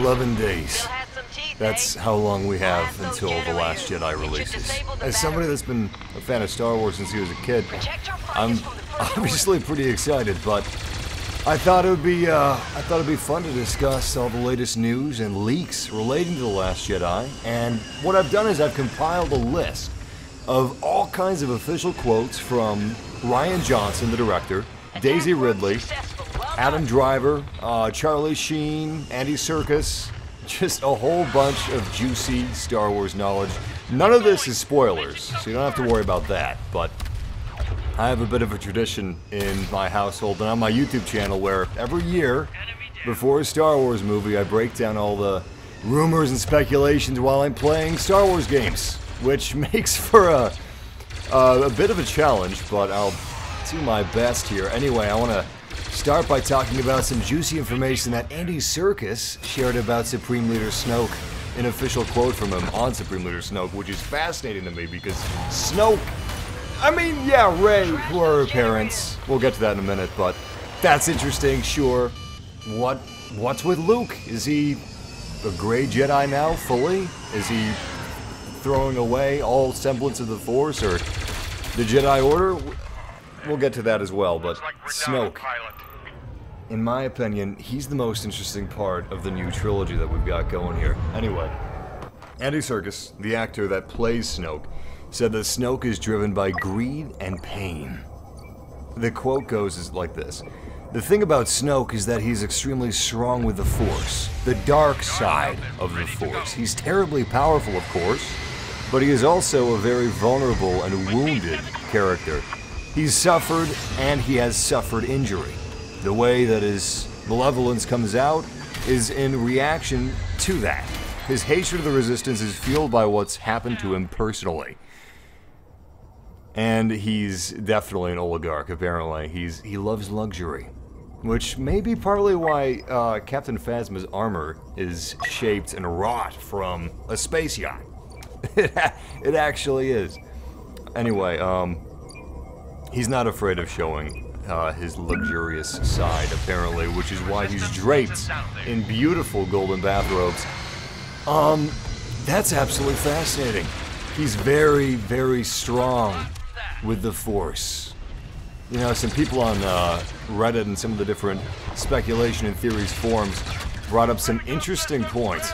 11 days. That's how long we have until The Last Jedi releases. As somebody that's been a fan of Star Wars since he was a kid, I'm obviously pretty excited, but I thought it'd be fun to discuss all the latest news and leaks relating to The Last Jedi. And what I've done is I've compiled a list of all kinds of official quotes from Rian Johnson, the director, Daisy Ridley, Adam Driver, Charlie Sheen, Andy Serkis, just a whole bunch of juicy Star Wars knowledge. None of this is spoilers, so you don't have to worry about that, but I have a bit of a tradition in my household and on my YouTube channel where every year, before a Star Wars movie, I break down all the rumors and speculations while I'm playing Star Wars games, which makes for a bit of a challenge, but I'll do my best here. Anyway, I want to start by talking about some juicy information that Andy Serkis shared about Supreme Leader Snoke. An official quote from him on Supreme Leader Snoke, which is fascinating to me because Snoke, I mean, yeah, Rey, who are her parents. We'll get to that in a minute, but that's interesting, sure. What's with Luke? Is he a gray Jedi now, fully? Is he throwing away all semblance of the Force or the Jedi Order? We'll get to that as well, but Snoke, in my opinion, he's the most interesting part of the new trilogy that we've got going here. Anyway, Andy Serkis, the actor that plays Snoke, said that Snoke is driven by greed and pain. The quote goes like this: "The thing about Snoke is that he's extremely strong with the Force, the dark side of the Force. He's terribly powerful, of course, but he is also a very vulnerable and wounded character. He's suffered, and he has suffered injury. The way that his malevolence comes out is in reaction to that. His hatred of the Resistance is fueled by what's happened to him personally. And he's definitely an oligarch, apparently. He loves luxury. Which may be partly why Captain Phasma's armor is shaped and wrought from a space yacht. It actually is. Anyway, he's not afraid of showing his luxurious side, apparently, which is why he's draped in beautiful golden bathrobes. That's absolutely fascinating. He's very, very strong with the Force. You know, some people on Reddit and some of the different speculation and theories forums brought up some interesting points.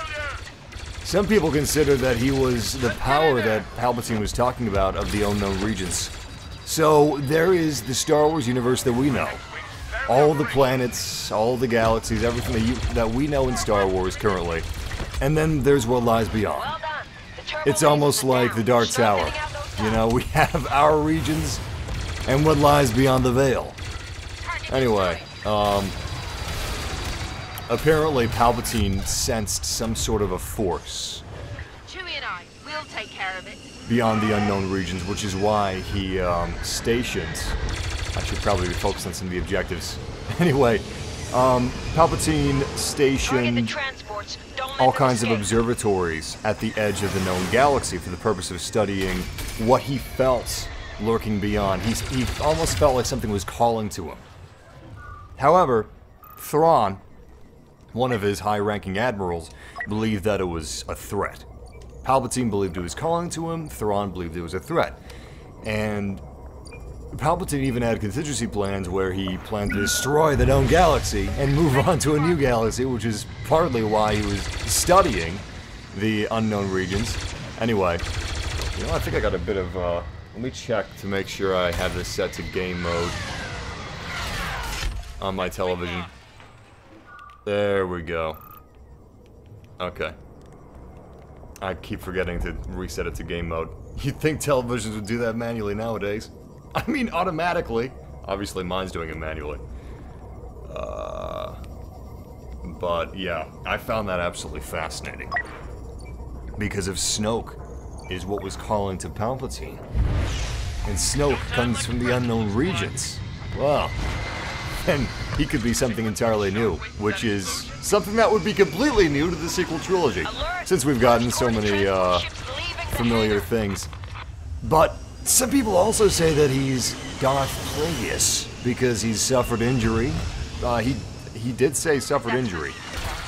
Some people consider that he was the power that Palpatine was talking about of the unknown regions. So there is the Star Wars universe that we know. All the planets, all the galaxies, everything that we know in Star Wars currently. And then there's what lies beyond. It's almost like the Dark Tower. You know, we have our regions and what lies beyond the veil. Anyway, apparently Palpatine sensed some sort of a force Chewie and I will take care of it. Beyond the unknown regions, which is why he stationed. I should probably be focused on some of the objectives. Anyway, Palpatine stationed all kinds of observatories at the edge of the known galaxy for the purpose of studying what he felt lurking beyond. He almost felt like something was calling to him. However, Thrawn, one of his high-ranking admirals, believed that it was a threat. Palpatine believed it was calling to him, Thrawn believed it was a threat. And Palpatine even had contingency plans where he planned to destroy the known galaxy and move on to a new galaxy, which is partly why he was studying the unknown regions. Anyway, you know, I think I got a bit of, let me check to make sure I have this set to game mode on my television. There we go. Okay. I keep forgetting to reset it to game mode. You'd think televisions would do that manually nowadays. I mean, automatically. Obviously, mine's doing it manually. But, yeah, I found that absolutely fascinating. Because if Snoke is what was calling to Palpatine, and Snoke comes from the unknown regions, well, then he could be something entirely new, which is something that would be completely new to the sequel trilogy, since we've gotten so many familiar things. But some people also say that he's Darth Plagueis because he's suffered injury. He did say suffered injury.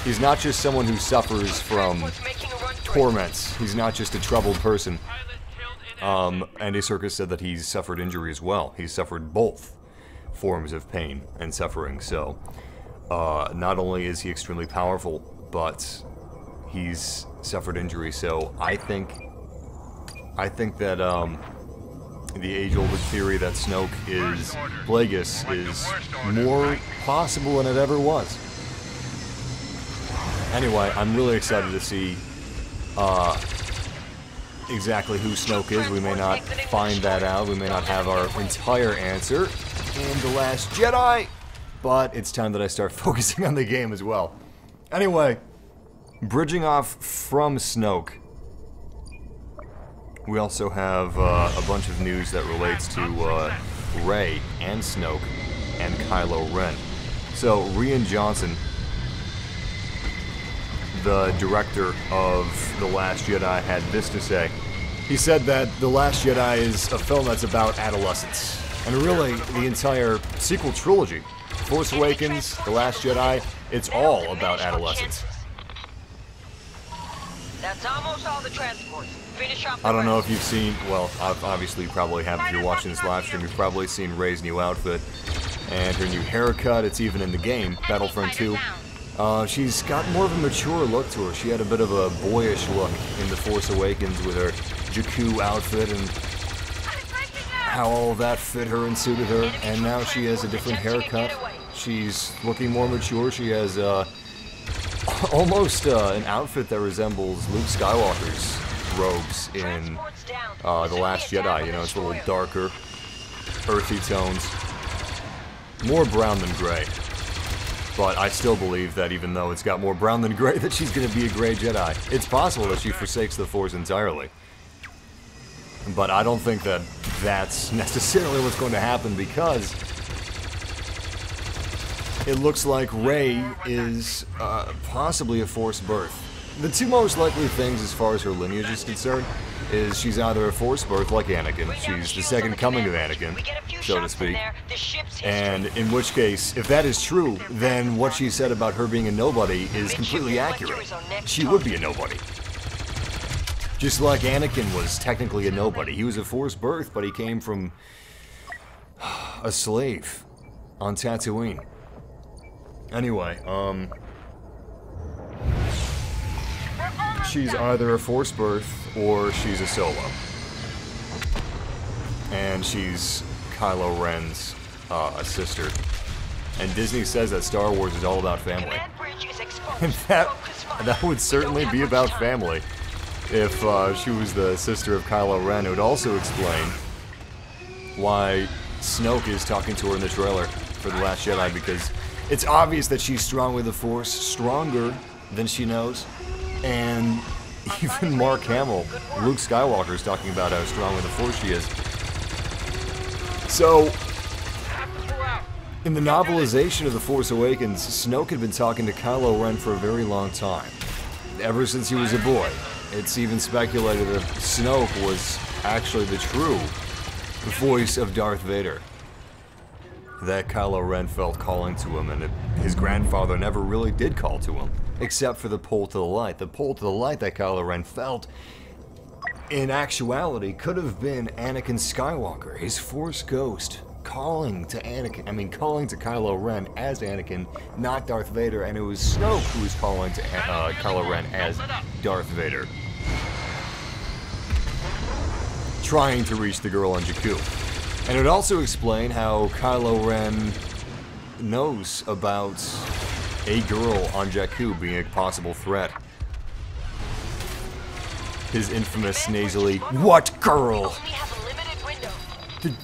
He's not just someone who suffers from torments. He's not just a troubled person. Andy Serkis said that he's suffered injury as well. He's suffered both forms of pain and suffering. So, not only is he extremely powerful, but he's suffered injury. So, I think that the age-old theory that Snoke is Plagueis is more possible than it ever was. Anyway, I'm really excited to see exactly who Snoke is. We may not find that out. We may not have our entire answer in The Last Jedi, but it's time that I start focusing on the game as well. Anyway, bridging off from Snoke, we also have a bunch of news that relates to Rey and Snoke and Kylo Ren. So, Rian Johnson, the director of The Last Jedi, had this to say. He said that The Last Jedi is a film that's about adolescence. And really, the entire sequel trilogy, Force Awakens, The Last Jedi, it's all about adolescence. That's almost all the transports. Finish off the I don't know rest. if you've seen, well, obviously you probably have if you're watching this live stream, you've probably seen Rey's new outfit and her new haircut. It's even in the game, Battlefront II. She's got more of a mature look to her. She had a bit of a boyish look in The Force Awakens with her Jakku outfit and how all of that fit her and suited her. And now she has a different haircut. She's looking more mature. She has almost an outfit that resembles Luke Skywalker's robes in The Last Jedi. You know, it's a little darker, earthy tones. More brown than gray. But I still believe that even though it's got more brown than gray, that she's going to be a gray Jedi. It's possible that she forsakes the Force entirely. But I don't think that that's necessarily what's going to happen, because it looks like Rey is possibly a Force birth. The two most likely things as far as her lineage is concerned is she's either a Force birth like Anakin, she's the second coming of Anakin, so to speak, and in which case, if that is true, then what she said about her being a nobody is completely accurate. She would be a nobody. Just like Anakin was technically a nobody. He was a Force birth, but he came from a slave on Tatooine. Anyway, she's either a Force birth or she's a Solo. And she's Kylo Ren's sister. And Disney says that Star Wars is all about family. And that would certainly be about family if she was the sister of Kylo Ren. It would also explain why Snoke is talking to her in the trailer for The Last Jedi, because it's obvious that she's strong with the Force, stronger than she knows. And even Mark Hamill, Luke Skywalker, is talking about how strong with the Force she is. So, in the novelization of The Force Awakens, Snoke had been talking to Kylo Ren for a very long time. Ever since he was a boy. It's even speculated that Snoke was actually the true voice of Darth Vader. That Kylo Ren felt calling to him, and his grandfather never really did call to him, except for the pull to the light. The pull to the light that Kylo Ren felt, in actuality, could have been Anakin Skywalker, his Force ghost, calling to Kylo Ren as Anakin, not Darth Vader, and it was Snoke who was calling to Kylo Ren as Darth Vader, trying to reach the girl on Jakku. And it would also explain how Kylo Ren knows about a girl on Jakku being a possible threat. His infamous nasally, "What girl?"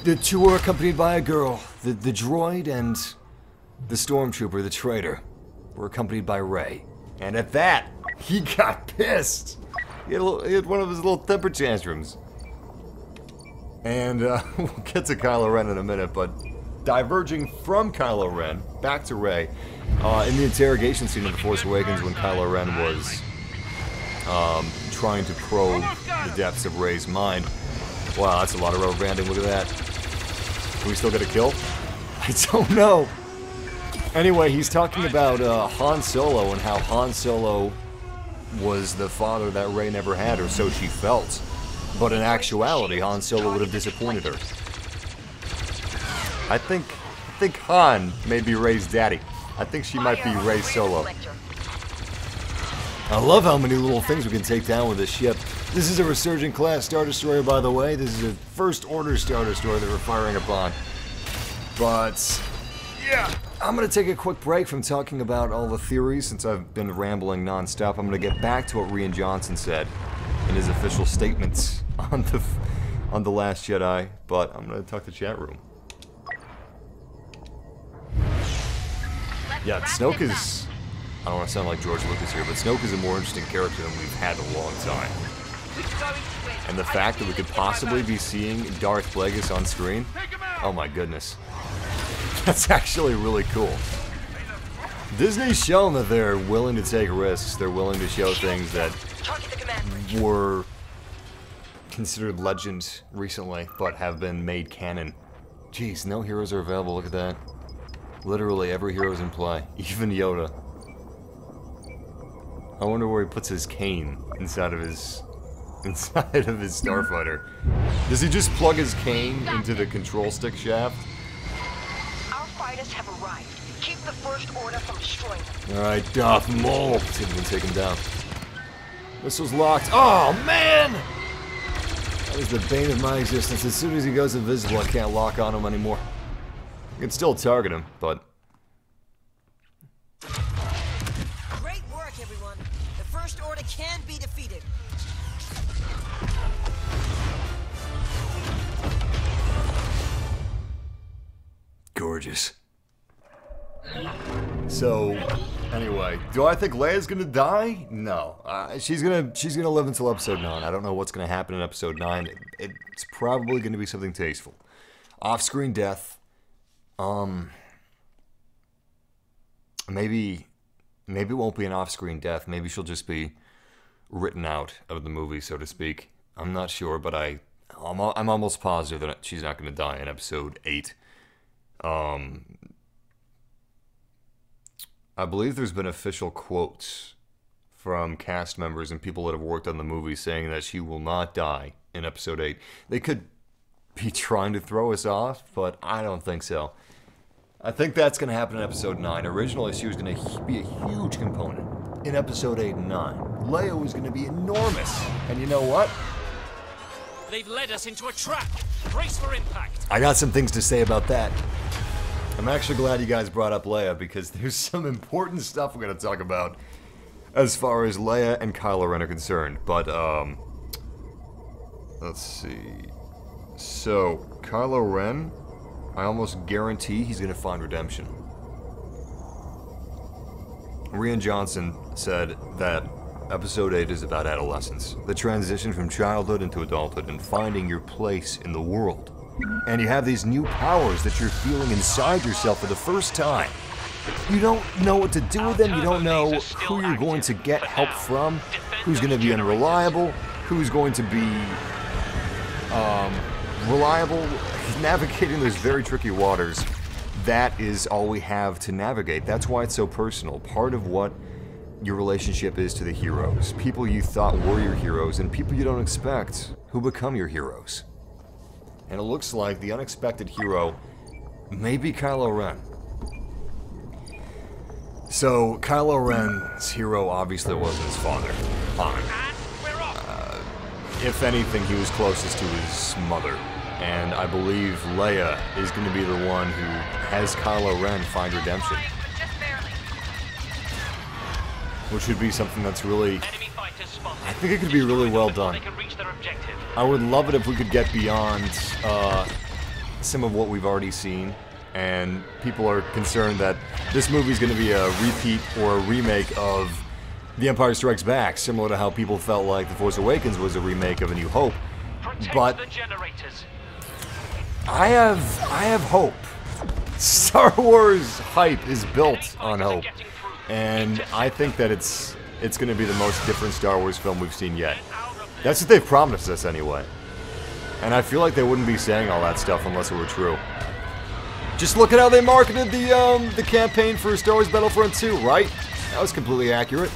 The two are accompanied by a girl. The droid and the stormtrooper, the traitor, were accompanied by Rey. And at that, he got pissed. He had one of his little temper tantrums. And we'll get to Kylo Ren in a minute, but diverging from Kylo Ren, back to Rey, in the interrogation scene of The Force Awakens when Kylo Ren was trying to probe the depths of Rey's mind. Wow, that's a lot of rubber banding, look at that. Can we still get a kill? I don't know. Anyway, he's talking about Han Solo and how Han Solo was the father that Rey never had, or so she felt. But in actuality, Han Solo would have disappointed her. I think Han may be Rey's daddy. I think she might be Rey Solo. I love how many little things we can take down with this ship. This is a Resurgent class Star Destroyer, by the way. This is a First Order Star Destroyer that we're firing upon. But, yeah, I'm going to take a quick break from talking about all the theories since I've been rambling non-stop. I'm going to get back to what Rian Johnson said in his official statements on The Last Jedi, but I'm going to talk to chat room. Yeah, Snoke is... I don't want to sound like George Lucas here, but Snoke is a more interesting character than we've had in a long time. And the fact that we could possibly be seeing Darth Plagueis on screen, oh my goodness. That's actually really cool. Disney's shown that they're willing to take risks. They're willing to show things that were considered legend recently, but have been made canon. Jeez, no heroes are available, look at that. Literally every hero's in play, even Yoda. I wonder where he puts his cane inside of his starfighter. Does he just plug his cane into the control stick shaft? Our fighters have arrived. Keep the First Order from destroying them. Alright, Darth Maul. Let's see if we can take him down. Missile's locked. Oh, man! That is the bane of my existence. As soon as he goes invisible, I can't lock on him anymore. I can still target him, but... Great work, everyone. The First Order can be defeated. Gorgeous. So, anyway, do I think Leia's gonna die? No. She's gonna live until Episode 9. I don't know what's gonna happen in Episode 9. It's probably gonna be something tasteful. Off-screen death. Maybe it won't be an off-screen death. Maybe she'll just be written out of the movie, so to speak. I'm not sure, but I'm almost positive that she's not going to die in Episode 8. I believe there's been official quotes from cast members and people that have worked on the movie saying that she will not die in Episode 8. They could be trying to throw us off, but I don't think so. I think that's going to happen in Episode 9. Originally, she was going to be a huge component in Episode 8 and 9. Leia was going to be enormous. And you know what? They've led us into a trap. Brace for impact. I got some things to say about that. I'm actually glad you guys brought up Leia, because there's some important stuff we're going to talk about as far as Leia and Kylo Ren are concerned. But, let's see. So, Kylo Ren, I almost guarantee he's going to find redemption. Rian Johnson said that Episode 8 is about adolescence, the transition from childhood into adulthood, and finding your place in the world. And you have these new powers that you're feeling inside yourself for the first time. You don't know what to do with them, you don't know who you're going to get help from, who's going to be unreliable, who's going to be reliable. Navigating those very tricky waters, that is all we have to navigate. That's why it's so personal. Part of what your relationship is to the heroes. People you thought were your heroes, and people you don't expect who become your heroes. And it looks like the unexpected hero may be Kylo Ren. So, Kylo Ren's hero obviously wasn't his father, Han. If anything, he was closest to his mother. And I believe Leia is going to be the one who has Kylo Ren find redemption. Which would be something that's really... I think it could be really well done. I would love it if we could get beyond some of what we've already seen. And people are concerned that this movie is going to be a repeat or a remake of The Empire Strikes Back, similar to how people felt like The Force Awakens was a remake of A New Hope. But I have hope. Star Wars hype is built on hope, and I think that it's going to be the most different Star Wars film we've seen yet. That's what they've promised us anyway. And I feel like they wouldn't be saying all that stuff unless it were true. Just look at how they marketed the campaign for Star Wars Battlefront II, right? That was completely accurate.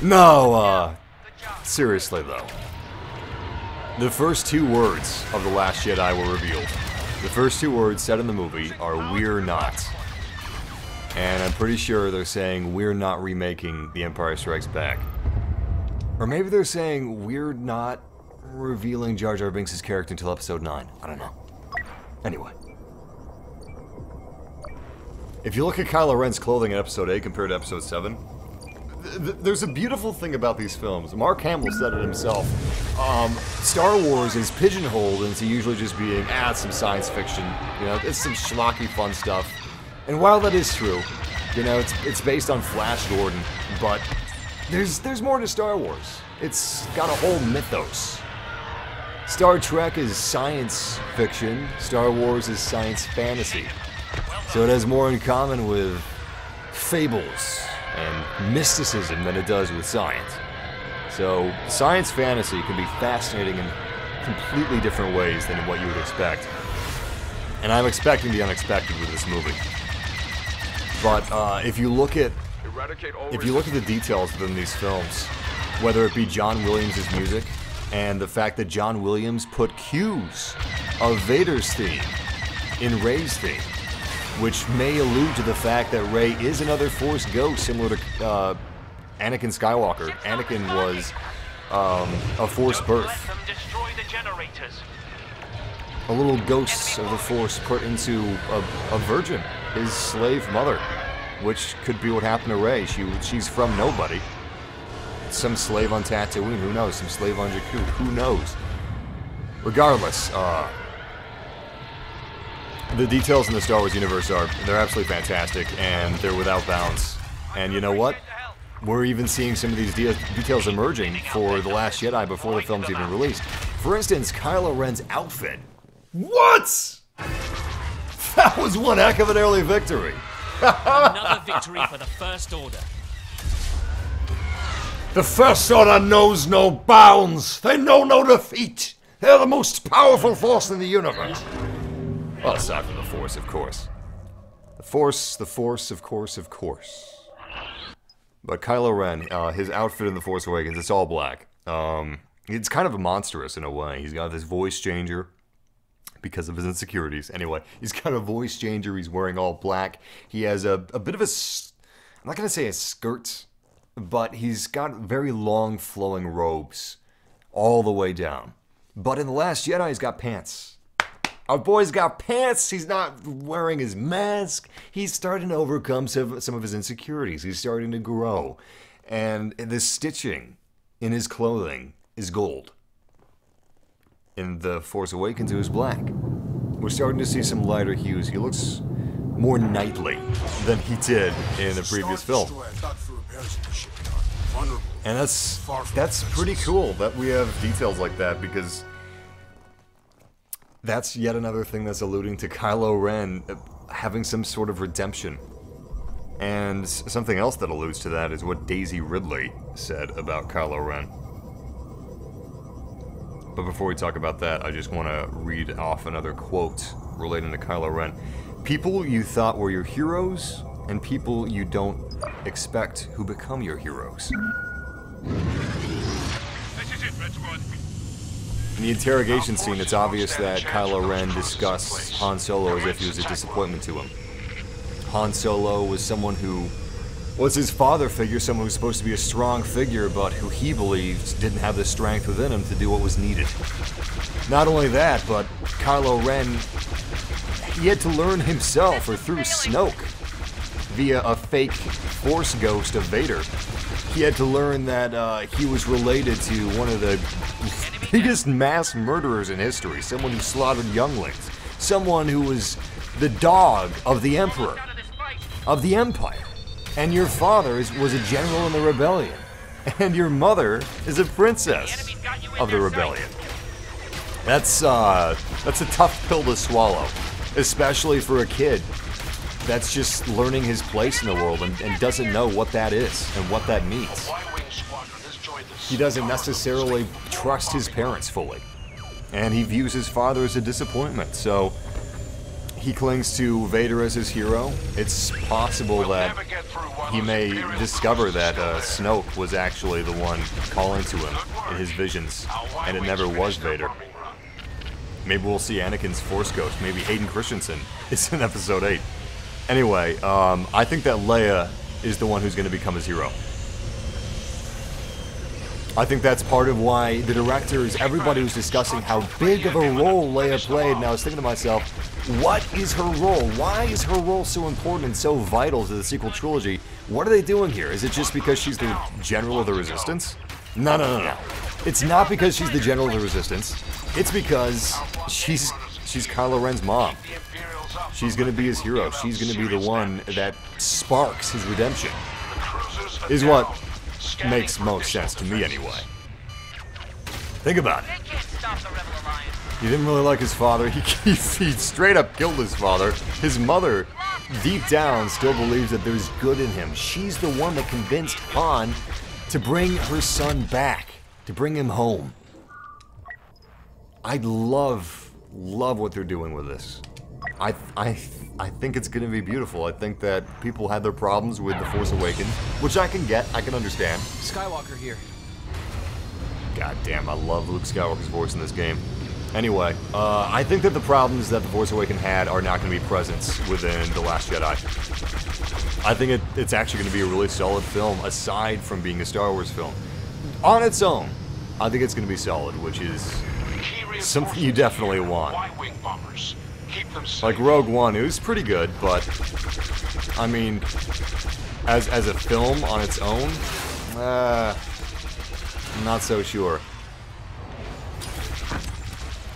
No, seriously though. The first 2 words of The Last Jedi were revealed. The first 2 words said in the movie are "We're not." And I'm pretty sure they're saying we're not remaking The Empire Strikes Back. Or maybe they're saying we're not revealing Jar Jar Binks' character until Episode 9. I don't know. Anyway. If you look at Kylo Ren's clothing in Episode 8 compared to Episode 7, there's a beautiful thing about these films. Mark Hamill said it himself. Star Wars is pigeonholed into usually just being, some science fiction. You know, it's some schlocky fun stuff. And while that is true, you know, it's based on Flash Gordon, but there's more to Star Wars. It's got a whole mythos. Star Trek is science fiction, Star Wars is science fantasy. So it has more in common with fables and mysticism than it does with science. So science fantasy can be fascinating in completely different ways than what you would expect. And I'm expecting the unexpected with this movie. But if you look at the details within these films, whether it be John Williams' music and the fact that John Williams put cues of Vader's theme in Rey's theme, which may allude to the fact that Rey is another Force ghost similar to Anakin Skywalker. Anakin was a Force birth. A little ghost of the Force put into a virgin, his slave mother, which could be what happened to Rey. She's from nobody. Some slave on Tatooine, who knows? Some slave on Jakku, who knows? Regardless, the details in the Star Wars universe they're absolutely fantastic, and they're without bounds. And you know what? We're even seeing some of these details emerging for The Last Jedi before the film's even released. For instance, Kylo Ren's outfit. What? That was one heck of an early victory. Another victory for the First Order. The First Order knows no bounds. They know no defeat. They're the most powerful force in the universe. Well, aside from the Force, of course. The Force, of course. But Kylo Ren, his outfit in The Force Awakens, it's all black. It's kind of monstrous in a way. He's got this voice changer because of his insecurities. Anyway, he's got a voice changer. He's wearing all black. He has a bit of a, I'm not going to say a skirt, but he's got very long flowing robes all the way down. But in The Last Jedi, he's got pants. Our boy's got pants. He's not wearing his mask. He's starting to overcome some of his insecurities. He's starting to grow. And the stitching in his clothing is gold. In The Force Awakens, it was black. We're starting to see some lighter hues. He looks more knightly than he did in the previous film. And that's pretty cool that we have details like that, because that's yet another thing that's alluding to Kylo Ren having some sort of redemption. And something else that alludes to that is what Daisy Ridley said about Kylo Ren. But before we talk about that, I just want to read off another quote relating to Kylo Ren. People you thought were your heroes, and people you don't expect who become your heroes. In the interrogation scene, it's obvious that Kylo Ren discussed Han Solo as if he was a disappointment to him. Han Solo was someone who was his father figure, someone who was supposed to be a strong figure, but who he believed didn't have the strength within him to do what was needed. Not only that, but Kylo Ren, he had to learn himself, or through Snoke, via a fake Force ghost of Vader. He had to learn that he was related to one of the biggest mass murderers in history, someone who slaughtered younglings, someone who was the dog of the Emperor, of the Empire. And your father was a general in the rebellion, and your mother is a princess of the rebellion. That's a tough pill to swallow, especially for a kid that's just learning his place in the world and doesn't know what that is and what that means. He doesn't necessarily trust his parents fully, and he views his father as a disappointment. So he clings to Vader as his hero. It's possible that he may discover that Snoke was actually the one calling to him in his visions, and it never was Vader. Maybe we'll see Anakin's Force Ghost. Maybe Hayden Christensen is in Episode 8. Anyway, I think that Leia is the one who's going to become his hero. I think that's part of why the directors, everybody was discussing how big of a role Leia played, and I was thinking to myself, what is her role? Why is her role so important and so vital to the sequel trilogy? What are they doing here? Is it just because she's the General of the Resistance? No, no, no, no. It's not because she's the General of the Resistance. It's because she's Kylo Ren's mom. She's gonna be his hero. She's gonna be the one that sparks his redemption. Is what makes most sense to me anyway. Think about it. He didn't really like his father. He straight up killed his father. His mother, deep down, still believes that there's good in him. She's the one that convinced Han to bring her son back, to bring him home. I love what they're doing with this. I think it's going to be beautiful. I think that people had their problems with The Force Awakens, which I can get, I can understand. Skywalker here. God damn, I love Luke Skywalker's voice in this game. Anyway, I think that the problems that The Force Awakens had are not going to be present within The Last Jedi. I think it's actually going to be a really solid film, aside from being a Star Wars film. On its own, I think it's going to be solid, which is something you definitely want. Like Rogue One, it was pretty good, but I mean, as a film on its own, I'm not so sure.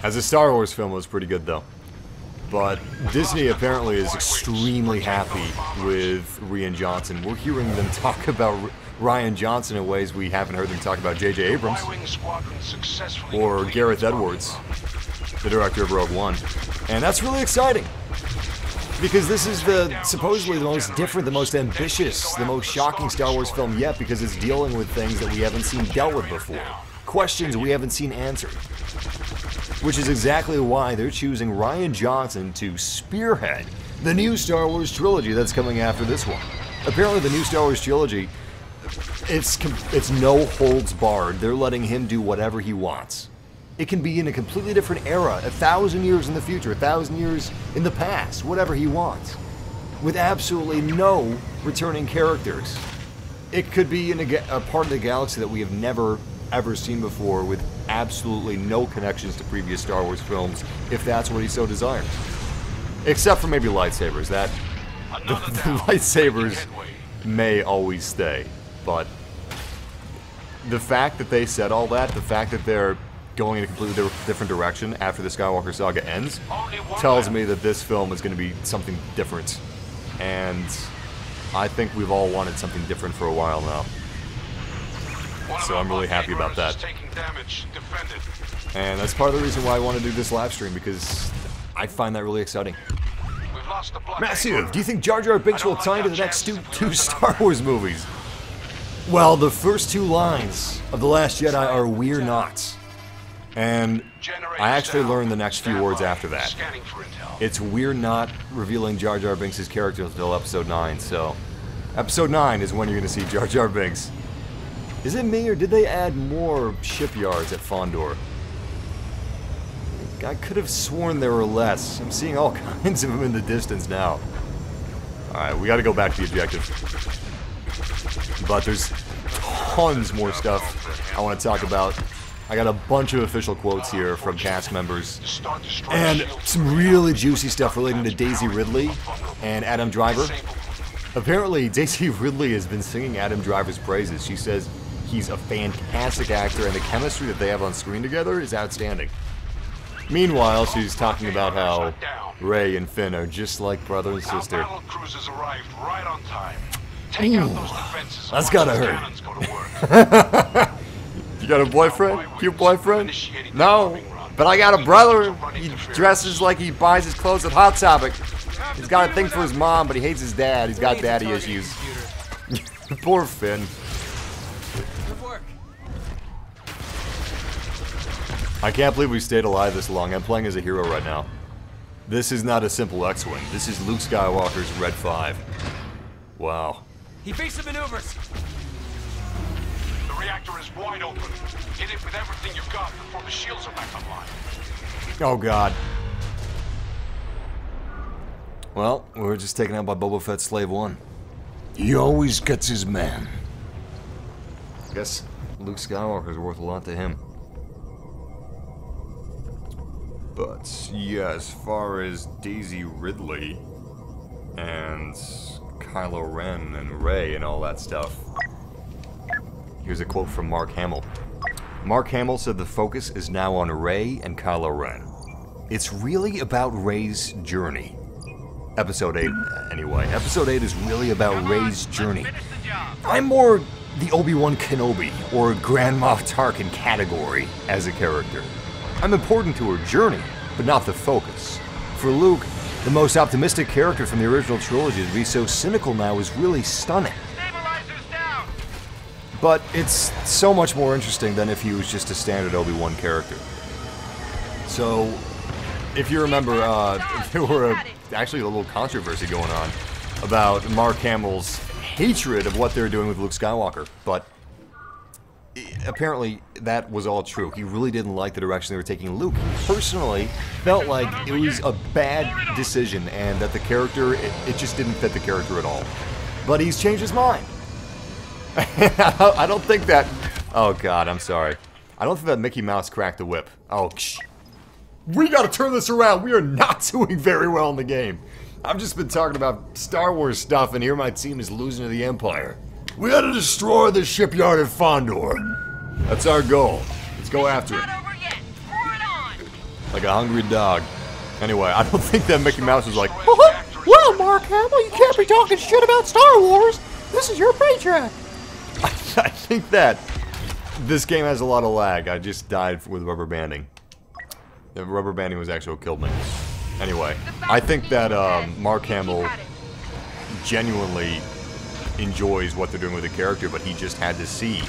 As a Star Wars film, it was pretty good though. But Disney apparently is extremely happy with Rian Johnson. We're hearing them talk about Rian Johnson in ways we haven't heard them talk about J.J. Abrams or Gareth Edwards, the director of Rogue One. And that's really exciting, because this is supposedly the most different, the most ambitious, the most shocking Star Wars film yet, because it's dealing with things that we haven't seen dealt with before. Questions we haven't seen answered. Which is exactly why they're choosing Rian Johnson to spearhead the new Star Wars trilogy that's coming after this one. Apparently the new Star Wars trilogy, it's no holds barred. They're letting him do whatever he wants. It can be in a completely different era, 1,000 years in the future, 1,000 years in the past, whatever he wants, with absolutely no returning characters. It could be in a part of the galaxy that we have never, ever seen before, with absolutely no connections to previous Star Wars films, if that's what he so desires. Except for maybe lightsabers. The lightsabers may always stay, but the fact that they said all that, the fact that they're going in a completely different direction after the Skywalker saga ends, tells me that this film is going to be something different. And I think we've all wanted something different for a while now. So I'm really happy about that. And that's part of the reason why I want to do this live stream, because I find that really exciting. Massive, do you think Jar Jar Binks will tie into the next two Star Wars movies? Well, the first two lines of The Last Jedi are "We're not." And I actually learned the next few words after that. It's "We're not" revealing Jar Jar Binks' character until Episode 9, so Episode 9 is when you're going to see Jar Jar Binks. Is it me, or did they add more shipyards at Fondor? I could have sworn there were less. I'm seeing all kinds of them in the distance now. Alright, we gotta go back to the objective. But there's tons more stuff I want to talk about. I got a bunch of official quotes here from cast members, and some really juicy stuff relating to Daisy Ridley and Adam Driver. Apparently, Daisy Ridley has been singing Adam Driver's praises. She says he's a fantastic actor, and the chemistry that they have on screen together is outstanding. Meanwhile, she's talking about how Rey and Finn are just like brother and sister. Ooh, that's gotta hurt. You got a boyfriend? Cute boyfriend? No, but I got a brother. He dresses like he buys his clothes at Hot Topic. He's got a thing for his mom, but he hates his dad. He's got daddy issues. Poor Finn. I can't believe we stayed alive this long. I'm playing as a hero right now. This is not a simple X-Wing. This is Luke Skywalker's Red 5. Wow. Evasive maneuvers! The reactor is wide open. Hit it with everything you've got before the shields are back online. Oh, God. Well, we were just taken out by Boba Fett's Slave 1. He always gets his man. I guess Luke Skywalker's worth a lot to him. But, yeah, as far as Daisy Ridley and Kylo Ren and Rey and all that stuff, here's a quote from Mark Hamill. Mark Hamill said the focus is now on Rey and Kylo Ren. It's really about Rey's journey. Episode 8, anyway. Episode 8 is really about Rey's journey. I'm more the Obi-Wan Kenobi or Grand Moff Tarkin category as a character. I'm important to her journey, but not the focus. For Luke, the most optimistic character from the original trilogy, to be so cynical now is really stunning. But it's so much more interesting than if he was just a standard Obi-Wan character. So, if you remember, there were actually a little controversy going on about Mark Hamill's hatred of what they were doing with Luke Skywalker, but apparently that was all true. He really didn't like the direction they were taking Luke. He personally felt like it was a bad decision and that the character, it just didn't fit the character at all. But he's changed his mind. I don't think that... Oh, God, I'm sorry. I don't think that Mickey Mouse cracked the whip. Oh, shh. We gotta turn this around. We are not doing very well in the game. I've just been talking about Star Wars stuff, and here my team is losing to the Empire. We gotta destroy the shipyard at Fondor. That's our goal. Let's go after it. Like a hungry dog. Anyway, I don't think that Mickey Mouse was like, well, Mark Hamill, you can't be talking shit about Star Wars. This is your paycheck. I think that this game has a lot of lag. I just died with rubber banding. The rubber banding was actually what killed me. Anyway, I think that Mark Hamill genuinely enjoys what they're doing with the character, but he just had to see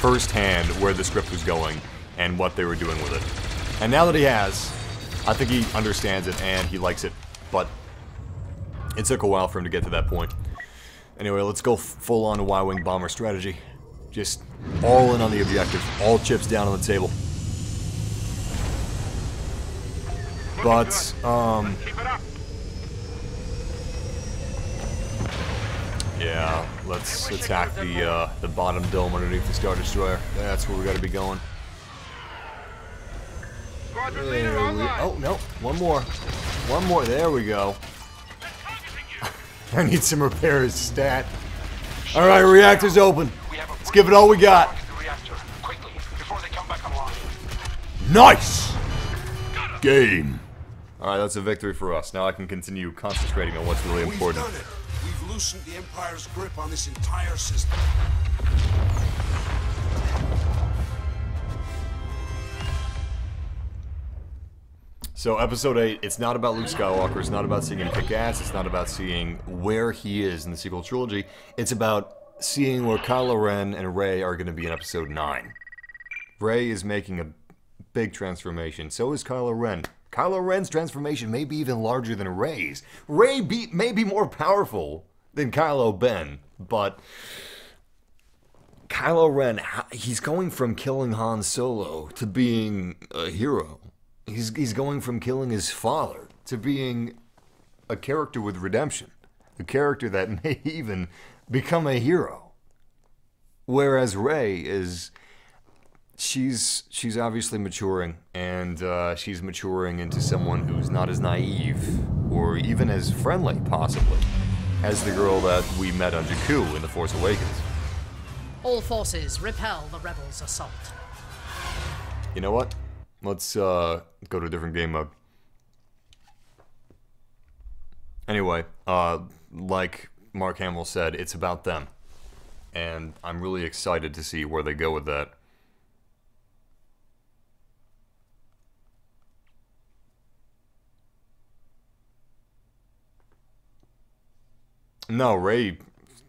firsthand where the script was going and what they were doing with it. And now that he has, I think he understands it and he likes it, but it took a while for him to get to that point. Anyway, let's go full on Y-Wing bomber strategy. Just all in on the objective, all chips down on the table. But, yeah, let's attack the bottom dome underneath the Star Destroyer. That's where we gotta be going. Oh, no, one more. One more, there we go. I need some repairs, stat. Alright, reactor's open. Let's give it all we got. Nice! Game. Alright, that's a victory for us. Now I can continue concentrating on what's really important. We've done it. We've loosened the Empire's grip on this entire system. So, Episode 8, it's not about Luke Skywalker, it's not about seeing him kick ass, it's not about seeing where he is in the sequel trilogy, it's about seeing where Kylo Ren and Rey are going to be in Episode 9. Rey is making a big transformation, so is Kylo Ren. Kylo Ren's transformation may be even larger than Rey's. Rey may be more powerful than Kylo Ben, but Kylo Ren, he's going from killing Han Solo to being a hero. He's going from killing his father to being a character with redemption. A character that may even become a hero. Whereas Rey is... She's obviously maturing, and she's maturing into someone who's not as naive, or even as friendly, possibly, as the girl that we met on Jakku in The Force Awakens. All forces, repel the rebels' assault. You know what? Let's go to a different game mode. Anyway, like Mark Hamill said, it's about them. And I'm really excited to see where they go with that. No, Rey,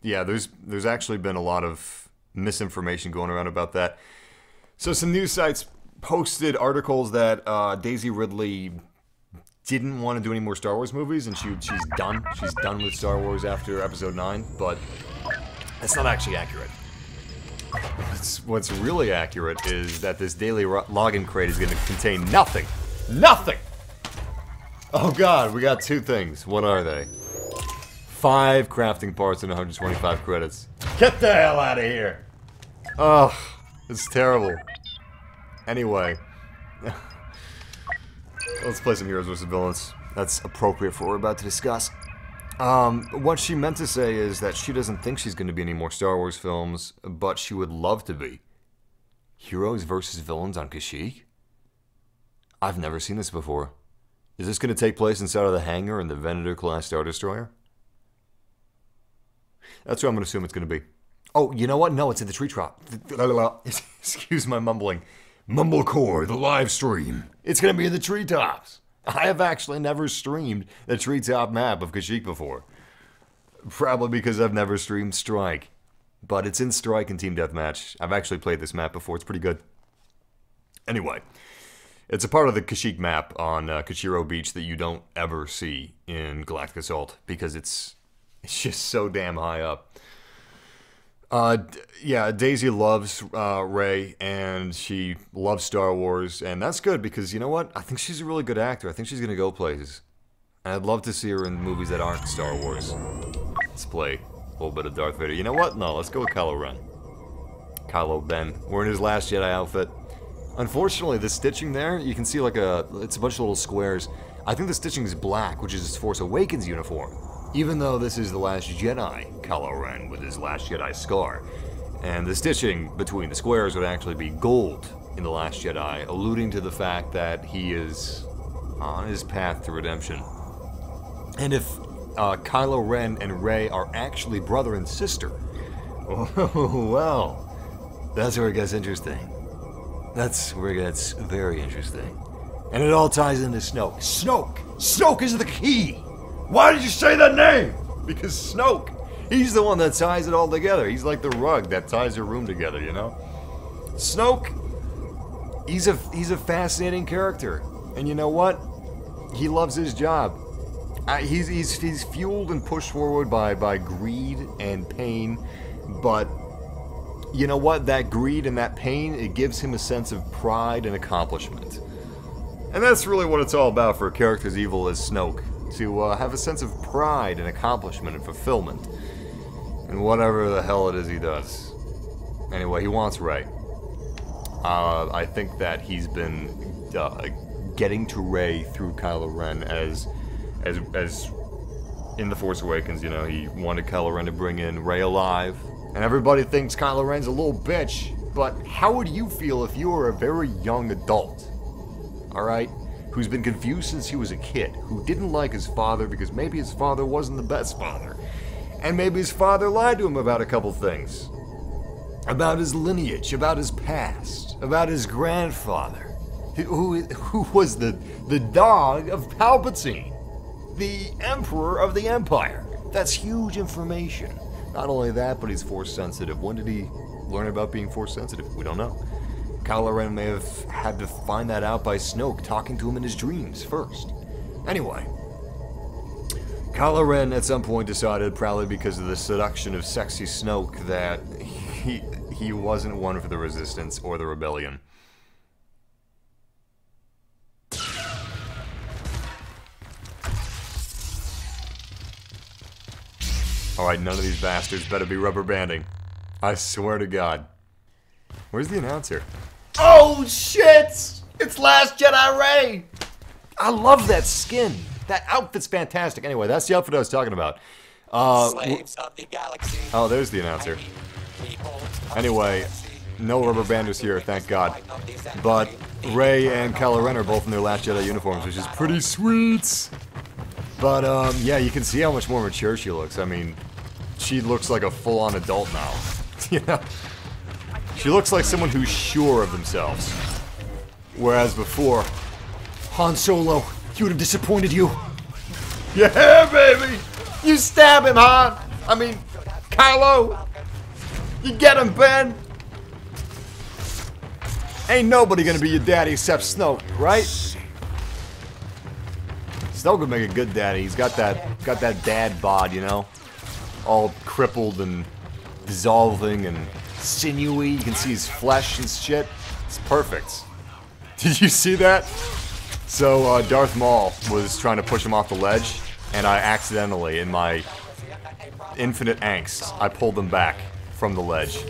yeah, there's actually been a lot of misinformation going around about that. So some news sites posted articles that Daisy Ridley didn't want to do any more Star Wars movies, and she's done. She's done with Star Wars after Episode 9, but that's not actually accurate. What's really accurate is that this daily login crate is going to contain nothing. Nothing! Oh god, we got 2 things. What are they? 5 crafting parts and 125 credits. Get the hell out of here! Oh, it's terrible. Anyway. Let's play some Heroes vs. Villains. That's appropriate for what we're about to discuss. What she meant to say is that she doesn't think she's going to be any more Star Wars films, but she would love to be. Heroes vs. Villains on Kashyyyk? I've never seen this before. Is this going to take place inside of the hangar in the Venator-class Star Destroyer? That's what I'm going to assume it's going to be. Oh, you know what? No, it's in the tree top. Excuse my mumbling. Mumblecore, the live stream. It's going to be in the treetops. I have actually never streamed the treetop map of Kashyyyk before. Probably because I've never streamed Strike. But it's in Strike and Team Deathmatch. I've actually played this map before. It's pretty good. Anyway. It's a part of the Kashyyyk map on Kashiro Beach that you don't ever see in Galactic Assault because it's just so damn high up. Yeah, Daisy loves Rey and she loves Star Wars, and that's good because you know what? I think she's a really good actor. I think she's gonna go places. And I'd love to see her in movies that aren't Star Wars. Let's play a little bit of Darth Vader. You know what? No, let's go with Kylo Ren. Kylo Ben. We're in his last Jedi outfit. Unfortunately, the stitching there, you can see like it's a bunch of little squares. I think the stitching is black, which is his Force Awakens uniform. Even though this is the Last Jedi, Kylo Ren with his Last Jedi scar. And the stitching between the squares would actually be gold in the Last Jedi, alluding to the fact that he is on his path to redemption. And if Kylo Ren and Rey are actually brother and sister, oh, well, that's where it gets interesting. That's where it gets very interesting. And it all ties into Snoke. Snoke! Snoke is the key! Why did you say that name? Because Snoke, he's the one that ties it all together. He's like the rug that ties your room together, you know? Snoke, he's a fascinating character. And you know what? He loves his job. He's fueled and pushed forward by greed and pain, but you know what? That greed and that pain, it gives him a sense of pride and accomplishment. And that's really what it's all about for a character as evil as Snoke. To have a sense of pride and accomplishment and fulfillment. And whatever the hell it is he does. Anyway, he wants Rey. I think that he's been getting to Rey through Kylo Ren as in The Force Awakens, you know, he wanted Kylo Ren to bring in Rey alive. And everybody thinks Kylo Ren's a little bitch, but how would you feel if you were a very young adult? Alright? Who's been confused since he was a kid, who didn't like his father because maybe his father wasn't the best father. And maybe his father lied to him about a couple things. About his lineage, about his past, about his grandfather, who was the dog of Palpatine, the Emperor of the Empire. That's huge information. Not only that, but he's Force sensitive. When did he learn about being Force sensitive? We don't know. Kylo Ren may have had to find that out by Snoke talking to him in his dreams first. Anyway, Kylo Ren at some point decided, probably because of the seduction of sexy Snoke, that he wasn't one for the Resistance or the Rebellion. Alright, none of these bastards better be rubber banding. I swear to God. Where's the announcer? Oh shit! It's Last Jedi Rey! I love that skin. That outfit's fantastic. Anyway, that's the outfit I was talking about. Slaves of the galaxy. Oh, there's the announcer. Anyway, no rubber banders here, thank God. But Rey and Kylo Ren are both in their Last Jedi uniforms, which is pretty sweet. But yeah, you can see how much more mature she looks. I mean, she looks like a full-on adult now. You know? She looks like someone who's sure of themselves. Whereas before, Han Solo, he would have disappointed you. Yeah, baby! You stab him, Han! I mean, Kylo! You get him, Ben! Ain't nobody gonna be your daddy except Snoke, right? Snoke would make a good daddy. He's got that dad bod, you know? All crippled and dissolving and sinewy. You can see his flesh and shit. It's perfect. Did you see that? So, Darth Maul was trying to push him off the ledge, and I accidentally, in my infinite angst, I pulled him back from the ledge.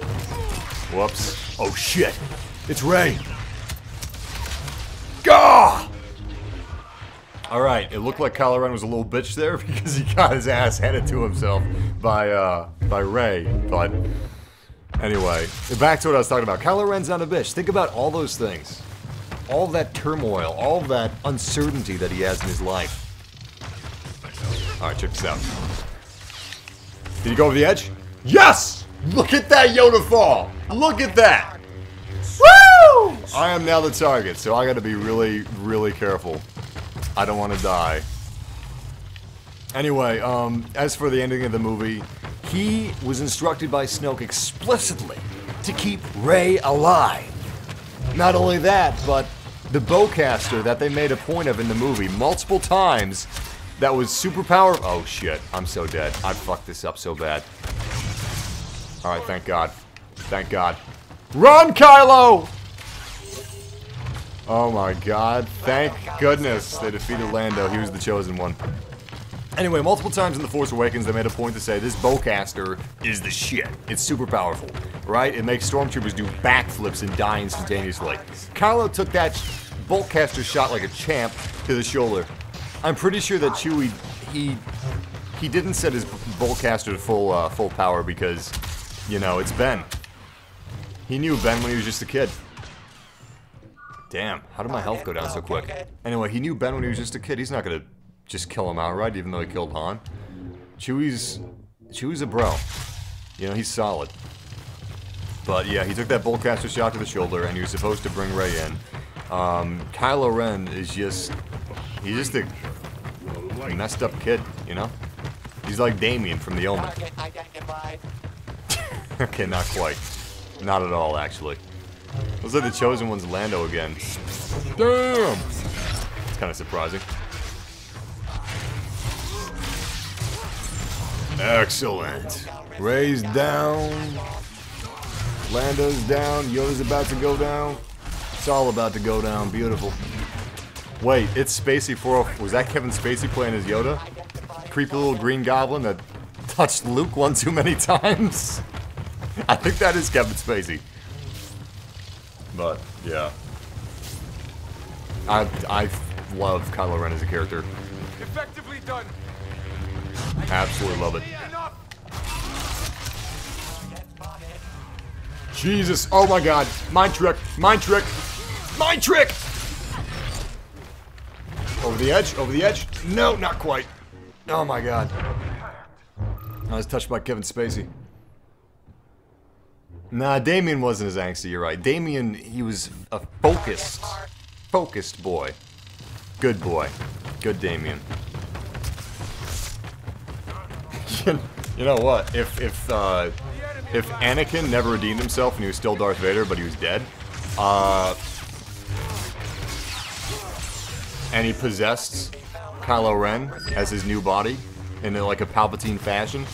Whoops. Oh shit! It's Rey! Gah! Alright, it looked like Kylo Ren was a little bitch there because he got his ass handed to himself by Rey, but anyway, back to what I was talking about. Kylo Ren's not a bitch. Think about all those things. All that turmoil, all that uncertainty that he has in his life. Alright, check this out. Did he go over the edge? Yes! Look at that Yoda fall! Look at that! Woo! I am now the target, so I gotta be really, really careful. I don't want to die. Anyway, as for the ending of the movie, he was instructed by Snoke explicitly to keep Rey alive. Not only that, but the bowcaster that they made a point of in the movie multiple times that was super powerful. Oh shit, I'm so dead. I fucked this up so bad. Alright, thank God. Thank God. Run, Kylo! Oh my God, thank goodness they defeated Lando. He was the chosen one. Anyway, multiple times in The Force Awakens they made a point to say this bowcaster is the shit. It's super powerful, right? It makes stormtroopers do backflips and die instantaneously. Kylo took that bowcaster shot like a champ to the shoulder. I'm pretty sure that Chewie, he didn't set his bowcaster to full power because, you know, it's Ben. He knew Ben when he was just a kid. Damn, how did my health go down so quick? Anyway, he knew Ben when he was just a kid. He's not gonna just kill him outright, even though he killed Han. Chewie's a bro. You know, he's solid. But yeah, he took that bowcaster shot to the shoulder, and he was supposed to bring Rey in. Kylo Ren is he's just a messed up kid, you know? He's like Damien from The Omen. Okay, not quite. Not at all, actually. Looks like the chosen one's Lando again. Damn! It's kind of surprising. Excellent. Rey's down. Lando's down. Yoda's about to go down. It's all about to go down. Beautiful. Wait, it's Spacey 404. Was that Kevin Spacey playing as Yoda? Creepy little green goblin that touched Luke one too many times? I think that is Kevin Spacey. But, yeah. I love Kylo Ren as a character. Effectively done. Absolutely love it. Jesus, oh my God. Mind trick, mind trick, mind trick! Over the edge, over the edge. No, not quite. Oh my God. I was touched by Kevin Spacey. Nah, Damien wasn't as angsty, you're right. Damien, he was a focused boy. Good boy. Good Damien. You know what? If Anakin never redeemed himself and he was still Darth Vader, but he was dead, and he possessed Kylo Ren as his new body in like a Palpatine fashion,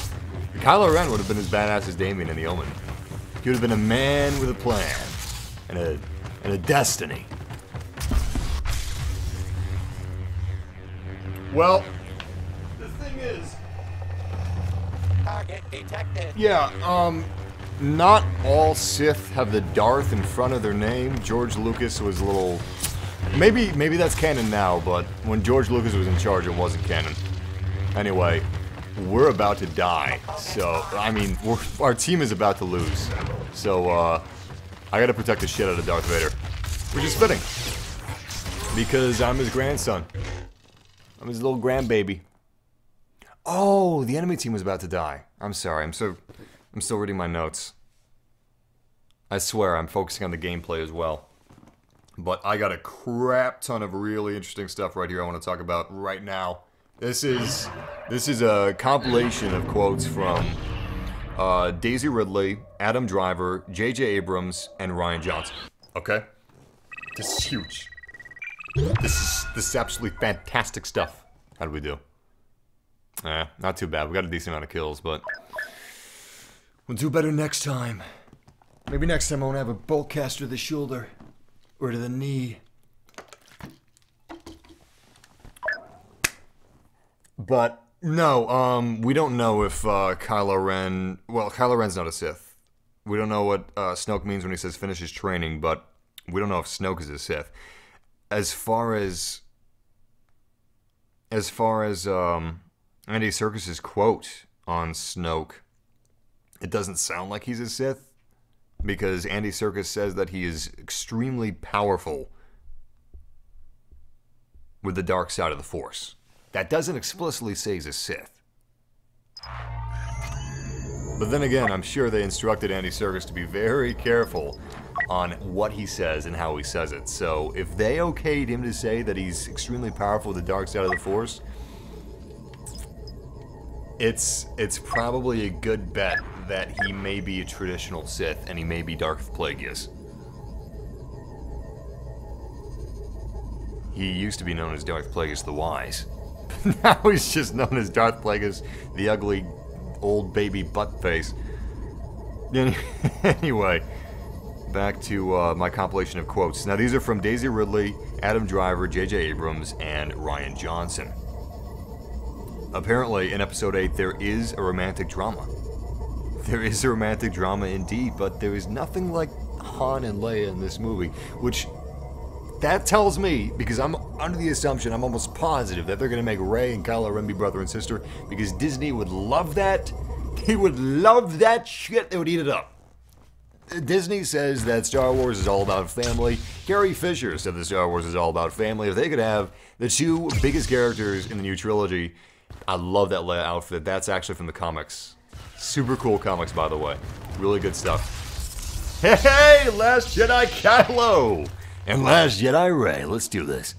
Kylo Ren would have been as badass as Damien in The Omen. He would have been a man with a plan and a destiny. Well, the thing is, Target detected. yeah, not all Sith have the Darth in front of their name. George Lucas was a little... Maybe that's canon now, but when George Lucas was in charge, it wasn't canon. Anyway, we're about to die. So, I mean, our team is about to lose. So, I gotta protect the shit out of Darth Vader. Which is fitting. Because I'm his grandson. I'm his little grandbaby. Oh, the enemy team was about to die. I'm sorry, I'm still reading my notes. I swear, I'm focusing on the gameplay as well. But I got a crap ton of really interesting stuff right here I want to talk about right now. This is a compilation of quotes from Daisy Ridley, Adam Driver, J.J. Abrams, and Rian Johnson. Okay? This is huge. This is absolutely fantastic stuff. How did we do? Not too bad. We got a decent amount of kills, but we'll do better next time. Maybe next time I won't have a bolt caster to the shoulder or to the knee. But no, we don't know if Kylo Ren. Well, Kylo Ren's not a Sith. We don't know what Snoke means when he says finish his training, but we don't know if Snoke is a Sith. As far as Andy Serkis's quote on Snoke, it doesn't sound like he's a Sith, because Andy Serkis says that he is extremely powerful with the dark side of the Force. That doesn't explicitly say he's a Sith. But then again, I'm sure they instructed Andy Serkis to be very careful on what he says and how he says it. So if they okayed him to say that he's extremely powerful with the dark side of the Force, it's probably a good bet that he may be a traditional Sith and he may be Darth Plagueis. He used to be known as Darth Plagueis the Wise. Now he's just known as Darth Plagueis the ugly old baby butt face. Anyway, back to my compilation of quotes. Now these are from Daisy Ridley, Adam Driver, J.J. Abrams, and Rian Johnson. Apparently, in Episode 8, there is a romantic drama. There is a romantic drama indeed, but there is nothing like Han and Leia in this movie, which that tells me, because I'm under the assumption, I'm almost positive that they're going to make Rey and Kylo Ren be brother and sister, because Disney would love that. They would love that shit. They would eat it up. Disney says that Star Wars is all about family. Carrie Fisher said that Star Wars is all about family. If they could have the two biggest characters in the new trilogy, I love that Leia outfit. That's actually from the comics. Super cool comics, by the way. Really good stuff. Hey, Last Jedi Kylo! And Last Jedi Rey. Let's do this.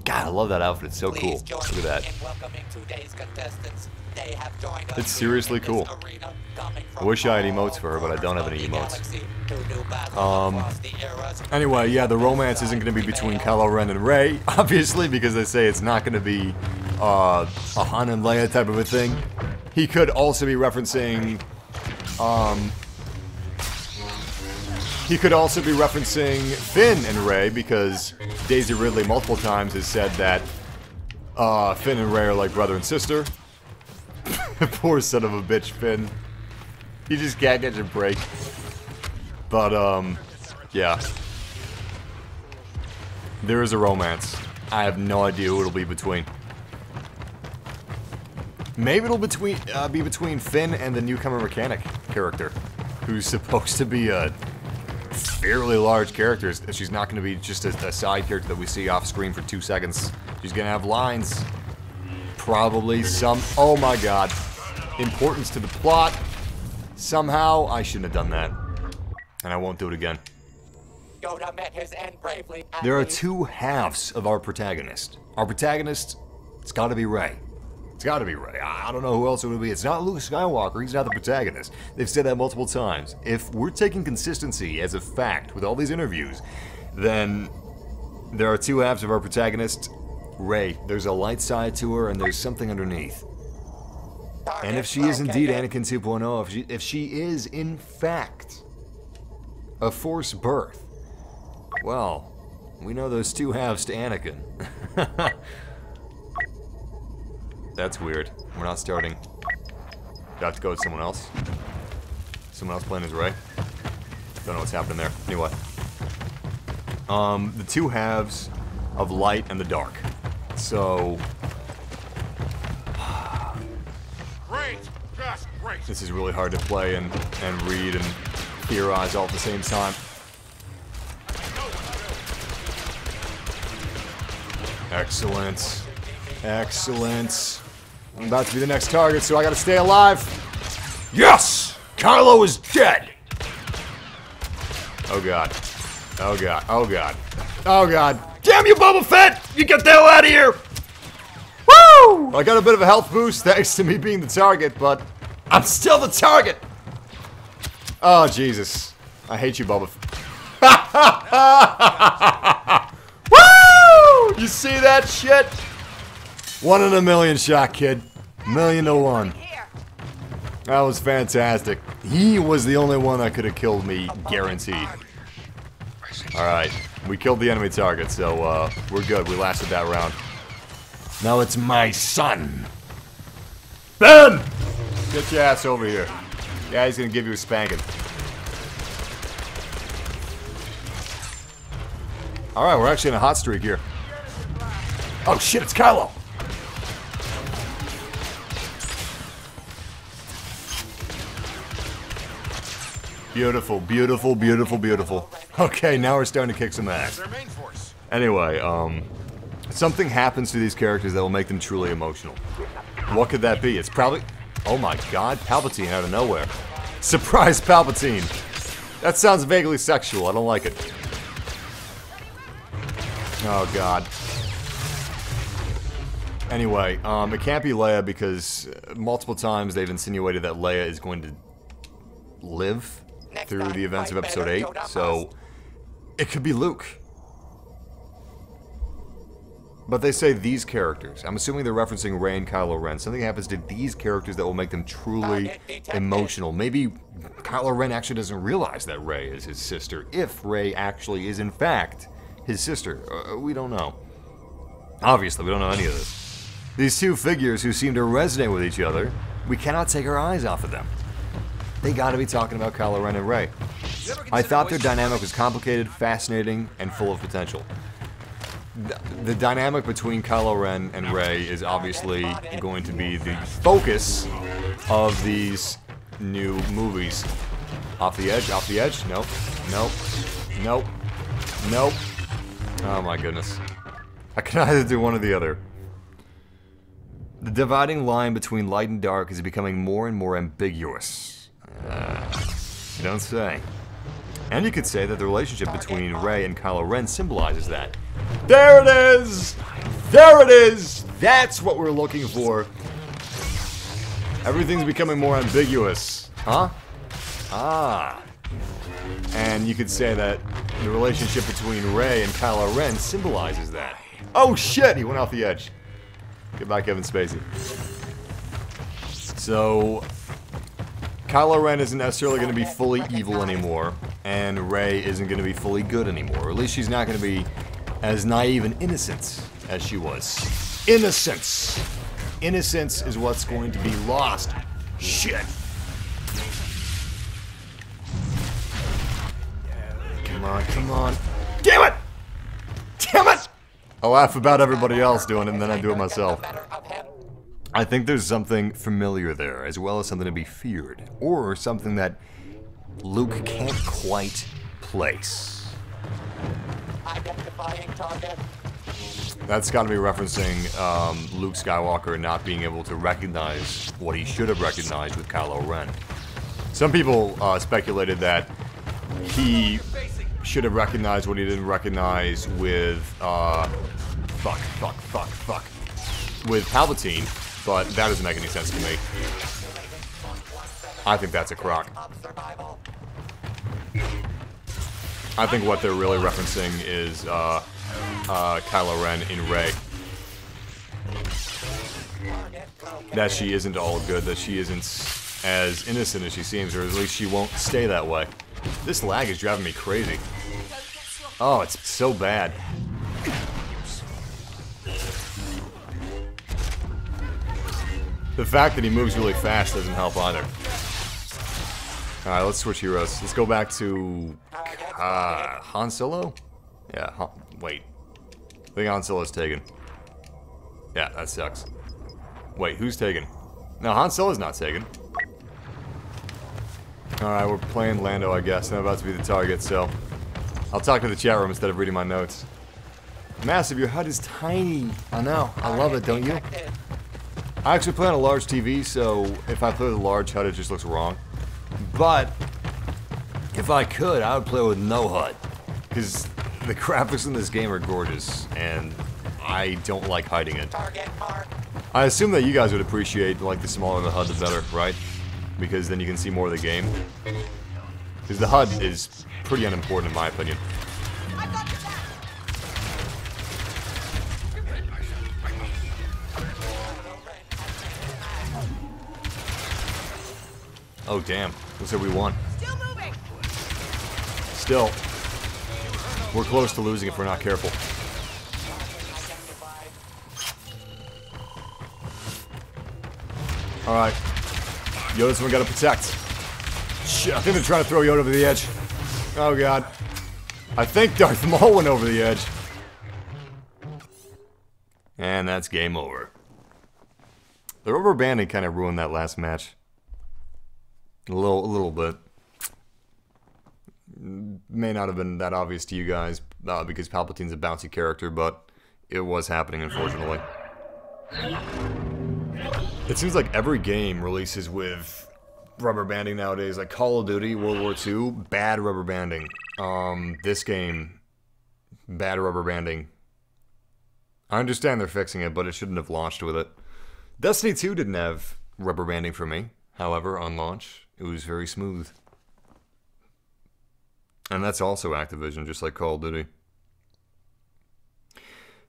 God, I love that outfit. It's so cool. Look at that. It's seriously cool. I wish I had emotes for her, but I don't have any emotes. Anyway, yeah, the romance isn't going to be between Kylo Ren and Rey, obviously, because they say it's not going to be a Han and Leia type of a thing. He could also be referencing, Finn and Rey, because Daisy Ridley multiple times has said that Finn and Rey are like brother and sister. Poor son of a bitch, Finn. You just can't get your break. But, yeah. There is a romance. I have no idea who it'll be between. Maybe it'll be between Finn and the newcomer mechanic character, who's supposed to be a fairly large character. She's not going to be just a side character that we see off screen for 2 seconds. She's going to have lines. Probably some, oh my god, importance to the plot. Somehow, I shouldn't have done that. And I won't do it again. Yoda met his end bravely. There are two halves of our protagonist. Our protagonist, it's gotta be Rey. It's gotta be Rey. I don't know who else it would be. It's not Luke Skywalker, he's not the protagonist. They've said that multiple times. If we're taking consistency as a fact with all these interviews, then there are two halves of our protagonist. Rey, there's a light side to her and there's something underneath. And if she is indeed Anakin 2.0, if she is in fact a Force birth, well, we know those two halves to Anakin. That's weird. We're not starting. Do I have to go with someone else? Someone else playing as Rey? Don't know what's happening there. Anyway. The two halves of light and the dark. So... Great! Just great! This is really hard to play and read and theorize all at the same time. Excellent. Excellent. I'm about to be the next target, so I gotta stay alive. Yes! Kylo is dead! Oh god. Oh god. Oh god. Oh god. Damn you, Boba Fett! You get the hell out of here! Woo! I got a bit of a health boost thanks to me being the target, but I'm still the target! Oh, Jesus. I hate you, Boba Fett. Woo! You see that shit? 1 in a million shot, kid. 1,000,000 to 1. That was fantastic. He was the only one that could have killed me, guaranteed. Alright, we killed the enemy target, so we're good. We lasted that round. Now it's my son. Ben! Get your ass over here. Yeah, he's gonna give you a spanking. Alright, we're actually in a hot streak here. Oh shit, it's Kylo! Beautiful, beautiful, beautiful, beautiful. Okay, now we're starting to kick some ass. Anyway, something happens to these characters that will make them truly emotional. What could that be? It's probably... Oh my god, Palpatine out of nowhere. Surprise Palpatine! That sounds vaguely sexual, I don't like it. Oh god. Anyway, it can't be Leia because multiple times they've insinuated that Leia is going to live through the events of Episode 8, so it could be Luke. But they say these characters. I'm assuming they're referencing Rey and Kylo Ren. Something happens to these characters that will make them truly emotional. Maybe Kylo Ren actually doesn't realize that Rey is his sister, if Rey actually is in fact his sister. We don't know. Obviously, we don't know any of this. These two figures who seem to resonate with each other, we cannot take our eyes off of them. They gotta be talking about Kylo Ren and Rey. I thought their dynamic was complicated, fascinating, and full of potential. The dynamic between Kylo Ren and Rey is obviously going to be the focus of these new movies. Off the edge, off the edge? Nope. Nope. Nope. Nope. Oh my goodness. I can either do one or the other. The dividing line between light and dark is becoming more and more ambiguous. You don't say. And you could say that the relationship between Rey and Kylo Ren symbolizes that. There it is! There it is! That's what we're looking for. Everything's becoming more ambiguous. Huh? Ah. And you could say that the relationship between Rey and Kylo Ren symbolizes that. Oh shit! He went off the edge. Goodbye, Kevin Spacey. So, Kylo Ren isn't necessarily going to be fully evil anymore, and Rey isn't going to be fully good anymore. Or at least she's not going to be as naive and innocent as she was. Innocence! Innocence is what's going to be lost. Shit. Come on, come on. Damn it! Damn it! I laugh about everybody else doing it, and then I do it myself. I think there's something familiar there, as well as something to be feared, or something that Luke can't quite place. Identifying target. That's got to be referencing Luke Skywalker not being able to recognize what he should have recognized with Kylo Ren. Some people speculated that he should have recognized what he didn't recognize with with Palpatine. But that doesn't make any sense to me. I think that's a crock. I think what they're really referencing is Kylo Ren in Rey. That she isn't all good, that she isn't as innocent as she seems, or at least she won't stay that way. This lag is driving me crazy. Oh, it's so bad. The fact that he moves really fast doesn't help either. Alright, let's switch heroes. Let's go back to... Han Solo? Yeah, wait. I think Han Solo's taken. Yeah, that sucks. Wait, who's taken? No, Han Solo's not taken. Alright, we're playing Lando, I guess. I'm about to be the target, so... I'll talk to the chat room instead of reading my notes. Massive, your HUD is tiny. I know. I love it, don't you? I actually play on a large TV, so if I play with a large HUD, it just looks wrong. But, if I could, I would play with no HUD. Because the graphics in this game are gorgeous, and I don't like hiding it. I assume that you guys would appreciate, like, the smaller the HUD, the better, right? Because then you can see more of the game. Because the HUD is pretty unimportant in my opinion. Oh, damn. Looks like we won. Still moving. Still. We're close to losing if we're not careful. Alright. Yoda's one we gotta protect. Shit, I think they're trying to throw Yoda over the edge. Oh god. I think Darth Maul went over the edge. And that's game over. The rubber banding kind of ruined that last match. A little bit. May not have been that obvious to you guys, because Palpatine's a bouncy character, but it was happening, unfortunately. It seems like every game releases with rubber banding nowadays, like Call of Duty, World War II, bad rubber banding. This game, bad rubber banding. I understand they're fixing it, but it shouldn't have launched with it. Destiny 2 didn't have rubber banding for me, however, on launch. It was very smooth. And that's also Activision, just like Call of Duty.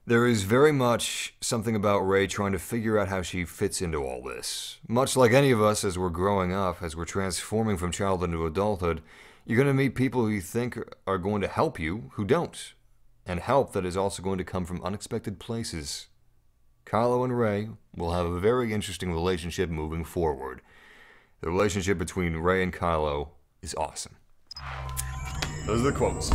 There is very much something about Rey trying to figure out how she fits into all this. Much like any of us as we're growing up, as we're transforming from childhood into adulthood, you're going to meet people who you think are going to help you, who don't. And help that is also going to come from unexpected places. Kylo and Rey will have a very interesting relationship moving forward. The relationship between Rey and Kylo is awesome. Those are the quotes.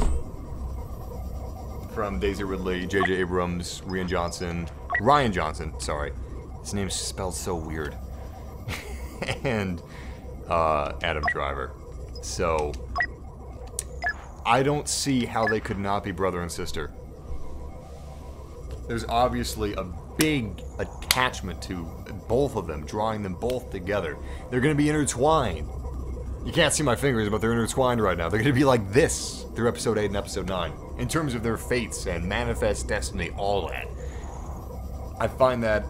From Daisy Ridley, J.J. Abrams, Rian Johnson, sorry. His name's spelled so weird. And Adam Driver. So, I don't see how they could not be brother and sister. There's obviously a big attachment to both of them, drawing them both together. They're going to be intertwined. You can't see my fingers, but they're intertwined right now. They're going to be like this through Episode 8 and Episode 9. In terms of their fates and manifest destiny, all that. I find that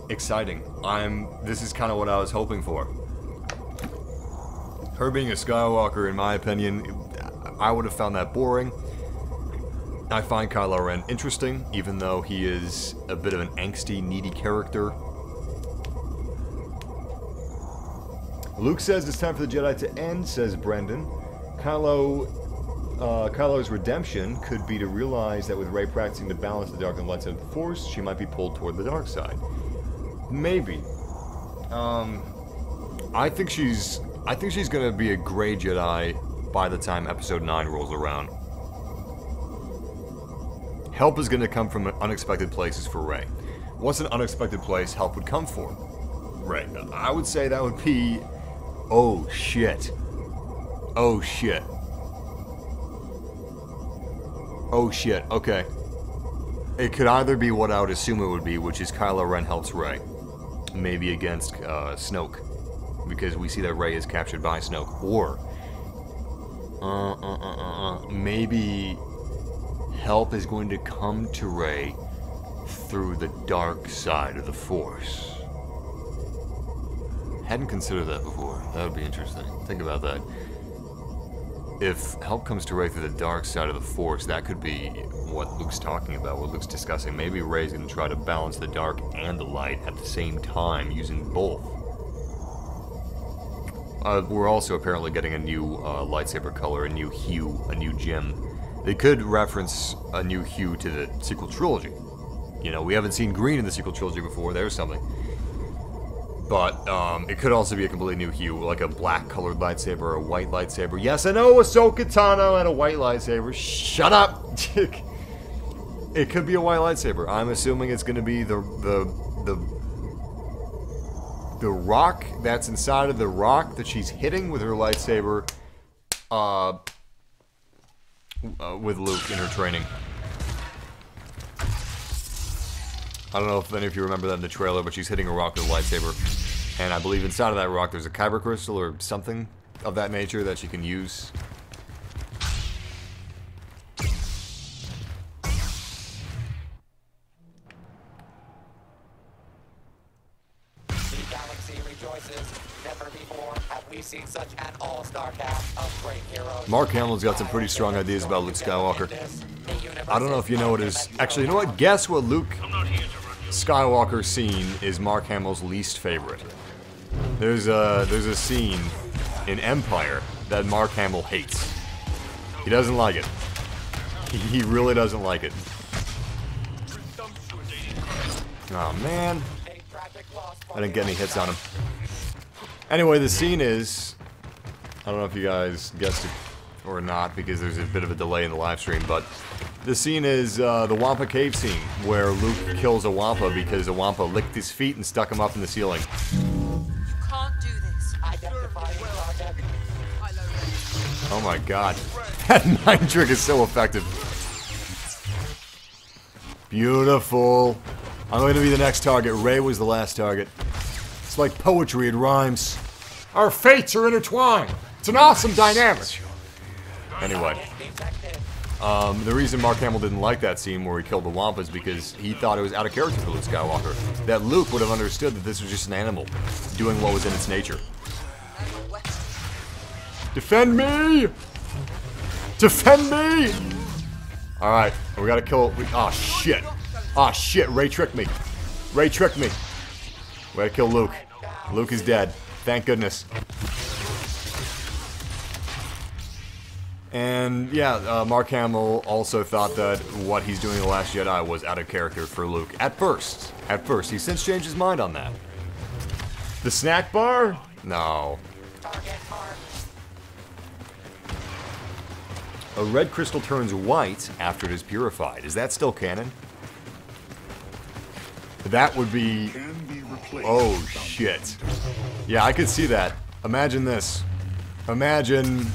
exciting. This is kind of what I was hoping for. Her being a Skywalker, in my opinion, I would have found that boring. I find Kylo Ren interesting, even though he is a bit of an angsty, needy character. Luke says it's time for the Jedi to end, says Brendan. Kylo's redemption could be to realize that with Rey practicing to balance the dark and light side of the Force, she might be pulled toward the dark side. Maybe. I think she's gonna be a gray Jedi by the time Episode 9 rolls around. Help is gonna come from unexpected places for Rey. What's an unexpected place help would come for Rey? I would say that would be... Oh shit. Oh shit. Oh shit, okay. It could either be what I would assume it would be, which is Kylo Ren helps Rey. Maybe against Snoke. Because we see that Rey is captured by Snoke. Or... maybe... help is going to come to Rey through the dark side of the Force. Hadn't considered that before. That would be interesting. Think about that. If help comes to Rey through the dark side of the Force, that could be what Luke's talking about, what Luke's discussing. Maybe Rey's going to try to balance the dark and the light at the same time, using both. We're also apparently getting a new lightsaber color, a new hue, a new gem. They could reference a new hue to the sequel trilogy. You know, we haven't seen green in the sequel trilogy before, there's something. But, it could also be a completely new hue, like a black-colored lightsaber, a white lightsaber. Yes, I know Ahsoka Tano had a white lightsaber. Shut up! It could be a white lightsaber. I'm assuming it's gonna be the rock that's inside of the rock that she's hitting with her lightsaber, with Luke in her training. I don't know if any of you remember that in the trailer, but she's hitting a rock with a lightsaber. And I believe inside of that rock there's a kyber crystal or something of that nature that she can use. The galaxy rejoices. Never before have we seen such an all-star cast of great heroes. Mark Hamill's got some pretty strong ideas about Luke Skywalker. I don't know if you know what his... Actually, you know what? Guess what Luke Skywalker's scene is Mark Hamill's least favorite. There's a scene in Empire that Mark Hamill hates. He doesn't like it. He really doesn't like it. Oh man. I didn't get any hits on him. Anyway, the scene is... I don't know if you guys guessed it or not, because there's a bit of a delay in the live stream, but the scene is the Wampa cave scene, where Luke kills a Wampa because a Wampa licked his feet and stuck him up in the ceiling. You can't do this. Oh my god. That mind trick is so effective. Beautiful. I'm going to be the next target. Rey was the last target. It's like poetry, it rhymes. Our fates are intertwined. It's an awesome dynamic. Anyway. The reason Mark Hamill didn't like that scene where he killed the Wampa is because he thought it was out of character for Luke Skywalker. That Luke would have understood that this was just an animal doing what was in its nature. Defend me! Defend me! Alright, we gotta kill... Oh shit. Oh shit, Rey tricked me. Rey tricked me. We gotta kill Luke. Luke is dead. Thank goodness. And yeah, Mark Hamill also thought that what he's doing in The Last Jedi was out of character for Luke. At first. At first. He's since changed his mind on that. The snack bar? No. A red crystal turns white after it is purified. Is that still canon? That would be... Oh, shit. Yeah, I could see that. Imagine this. Imagine...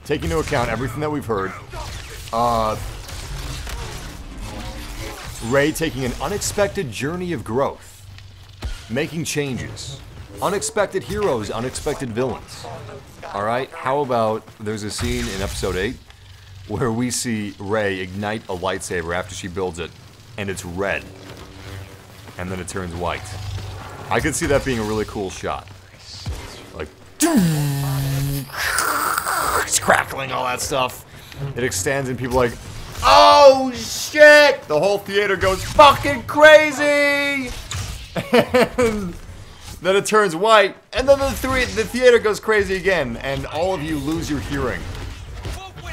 taking into account everything that we've heard, Rey taking an unexpected journey of growth, making changes, unexpected heroes, unexpected villains. Alright, how about there's a scene in episode 8 where we see Rey ignite a lightsaber after she builds it, and it's red, and then it turns white. I could see that being a really cool shot. Like, it's crackling, all that stuff. It extends and people are like, oh shit! The whole theater goes fucking crazy! And then it turns white, and then the theater goes crazy again, and all of you lose your hearing.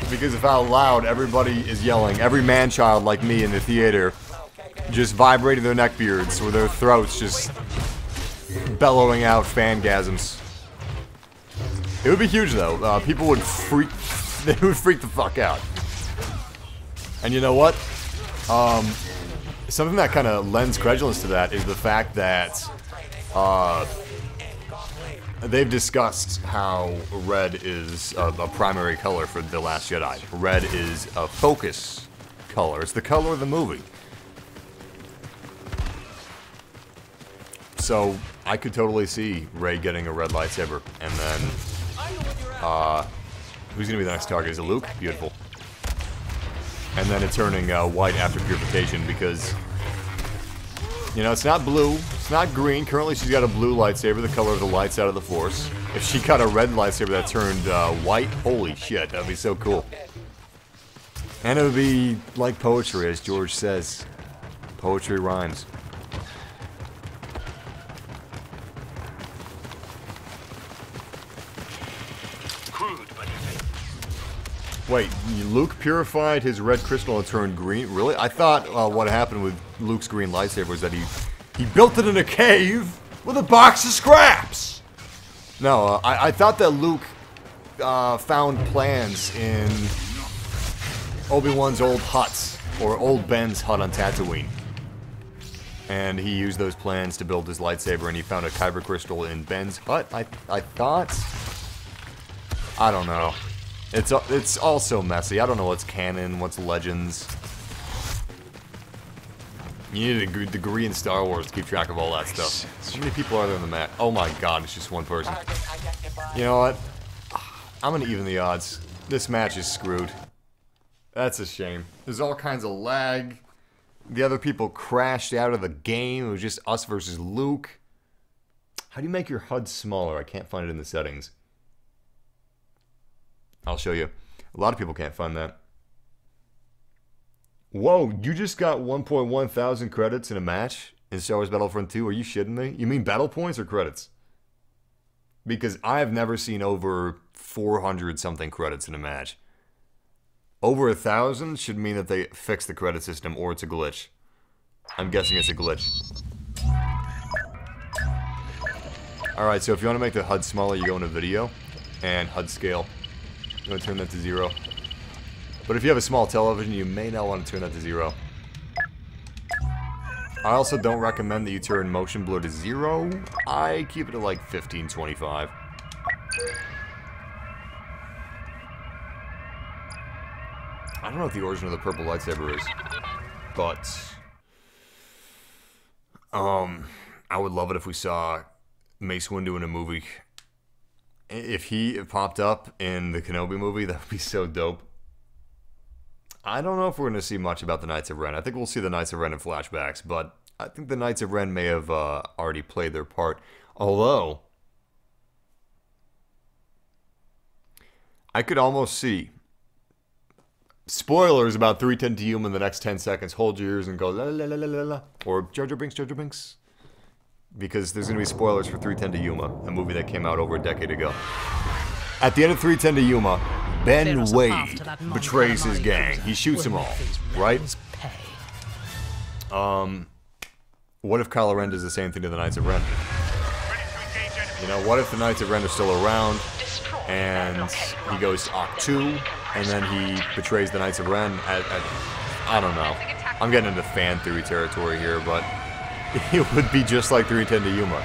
Because of how loud everybody is yelling. Every man-child like me in the theater just vibrating their neckbeards or their throats just bellowing out fangasms. It would be huge though. People would freak. They would freak the fuck out. And you know what? Something that kind of lends credulence to that is the fact that they've discussed how red is a primary color for The Last Jedi. Red is a focus color. It's the color of the movie. So I could totally see Rey getting a red lightsaber, and then who's gonna be the next target? Is it Luke? Beautiful. And then it turning white after purification because, you know, it's not blue, it's not green. Currently she's got a blue lightsaber, the color of the light side of the Force. If she got a red lightsaber that turned white, holy shit, that'd be so cool. And it would be like poetry, as George says. Poetry rhymes. Wait, Luke purified his red crystal and turned green? Really? I thought what happened with Luke's green lightsaber was that he built it in a cave with a box of scraps! No, I thought that Luke found plans in Obi-Wan's old huts, or old Ben's hut on Tatooine. And he used those plans to build his lightsaber, and he found a kyber crystal in Ben's hut, I thought? I don't know. It's all so messy. I don't know what's canon, what's legends. You need a degree in Star Wars to keep track of all that stuff. How many people are there in the match? Oh my god, it's just one person. You know what? I'm gonna even the odds. This match is screwed. That's a shame. There's all kinds of lag. The other people crashed out of the game. It was just us versus Luke. How do you make your HUD smaller? I can't find it in the settings. I'll show you. A lot of people can't find that. Whoa, you just got 1.1 thousand credits in a match in Star Wars Battlefront II? Are you shitting me? You mean battle points or credits? Because I have never seen over 400-something credits in a match. Over 1,000 should mean that they fixed the credit system or it's a glitch. I'm guessing it's a glitch. Alright, so if you want to make the HUD smaller, you go into video and HUD scale. You want to turn that to 0. But if you have a small television, you may not want to turn that to 0. I also don't recommend that you turn motion blur to 0. I keep it at like 15, 25. I don't know what the origin of the purple lightsaber is, but I would love it if we saw Mace Windu in a movie. If he popped up in the Kenobi movie, that would be so dope. I don't know if we're going to see much about the Knights of Ren. I think we'll see the Knights of Ren in flashbacks, but I think the Knights of Ren may have already played their part. Although, I could almost see spoilers about 310 to Yuma in the next 10 seconds. Hold your ears and go la la la la la la. Or Jar Jar Binks, Jar Jar Binks. Because there's going to be spoilers for 310 to Yuma, a movie that came out over a decade ago. At the end of 310 to Yuma, Ben Wade betrays his gang. He shoots them all, right? What if Kylo Ren does the same thing to the Knights of Ren? You know, what if the Knights of Ren are still around, and he goes to Octo 2, and then he betrays the Knights of Ren I don't know. I'm getting into fan theory territory here, but it would be just like 310 to Yuma.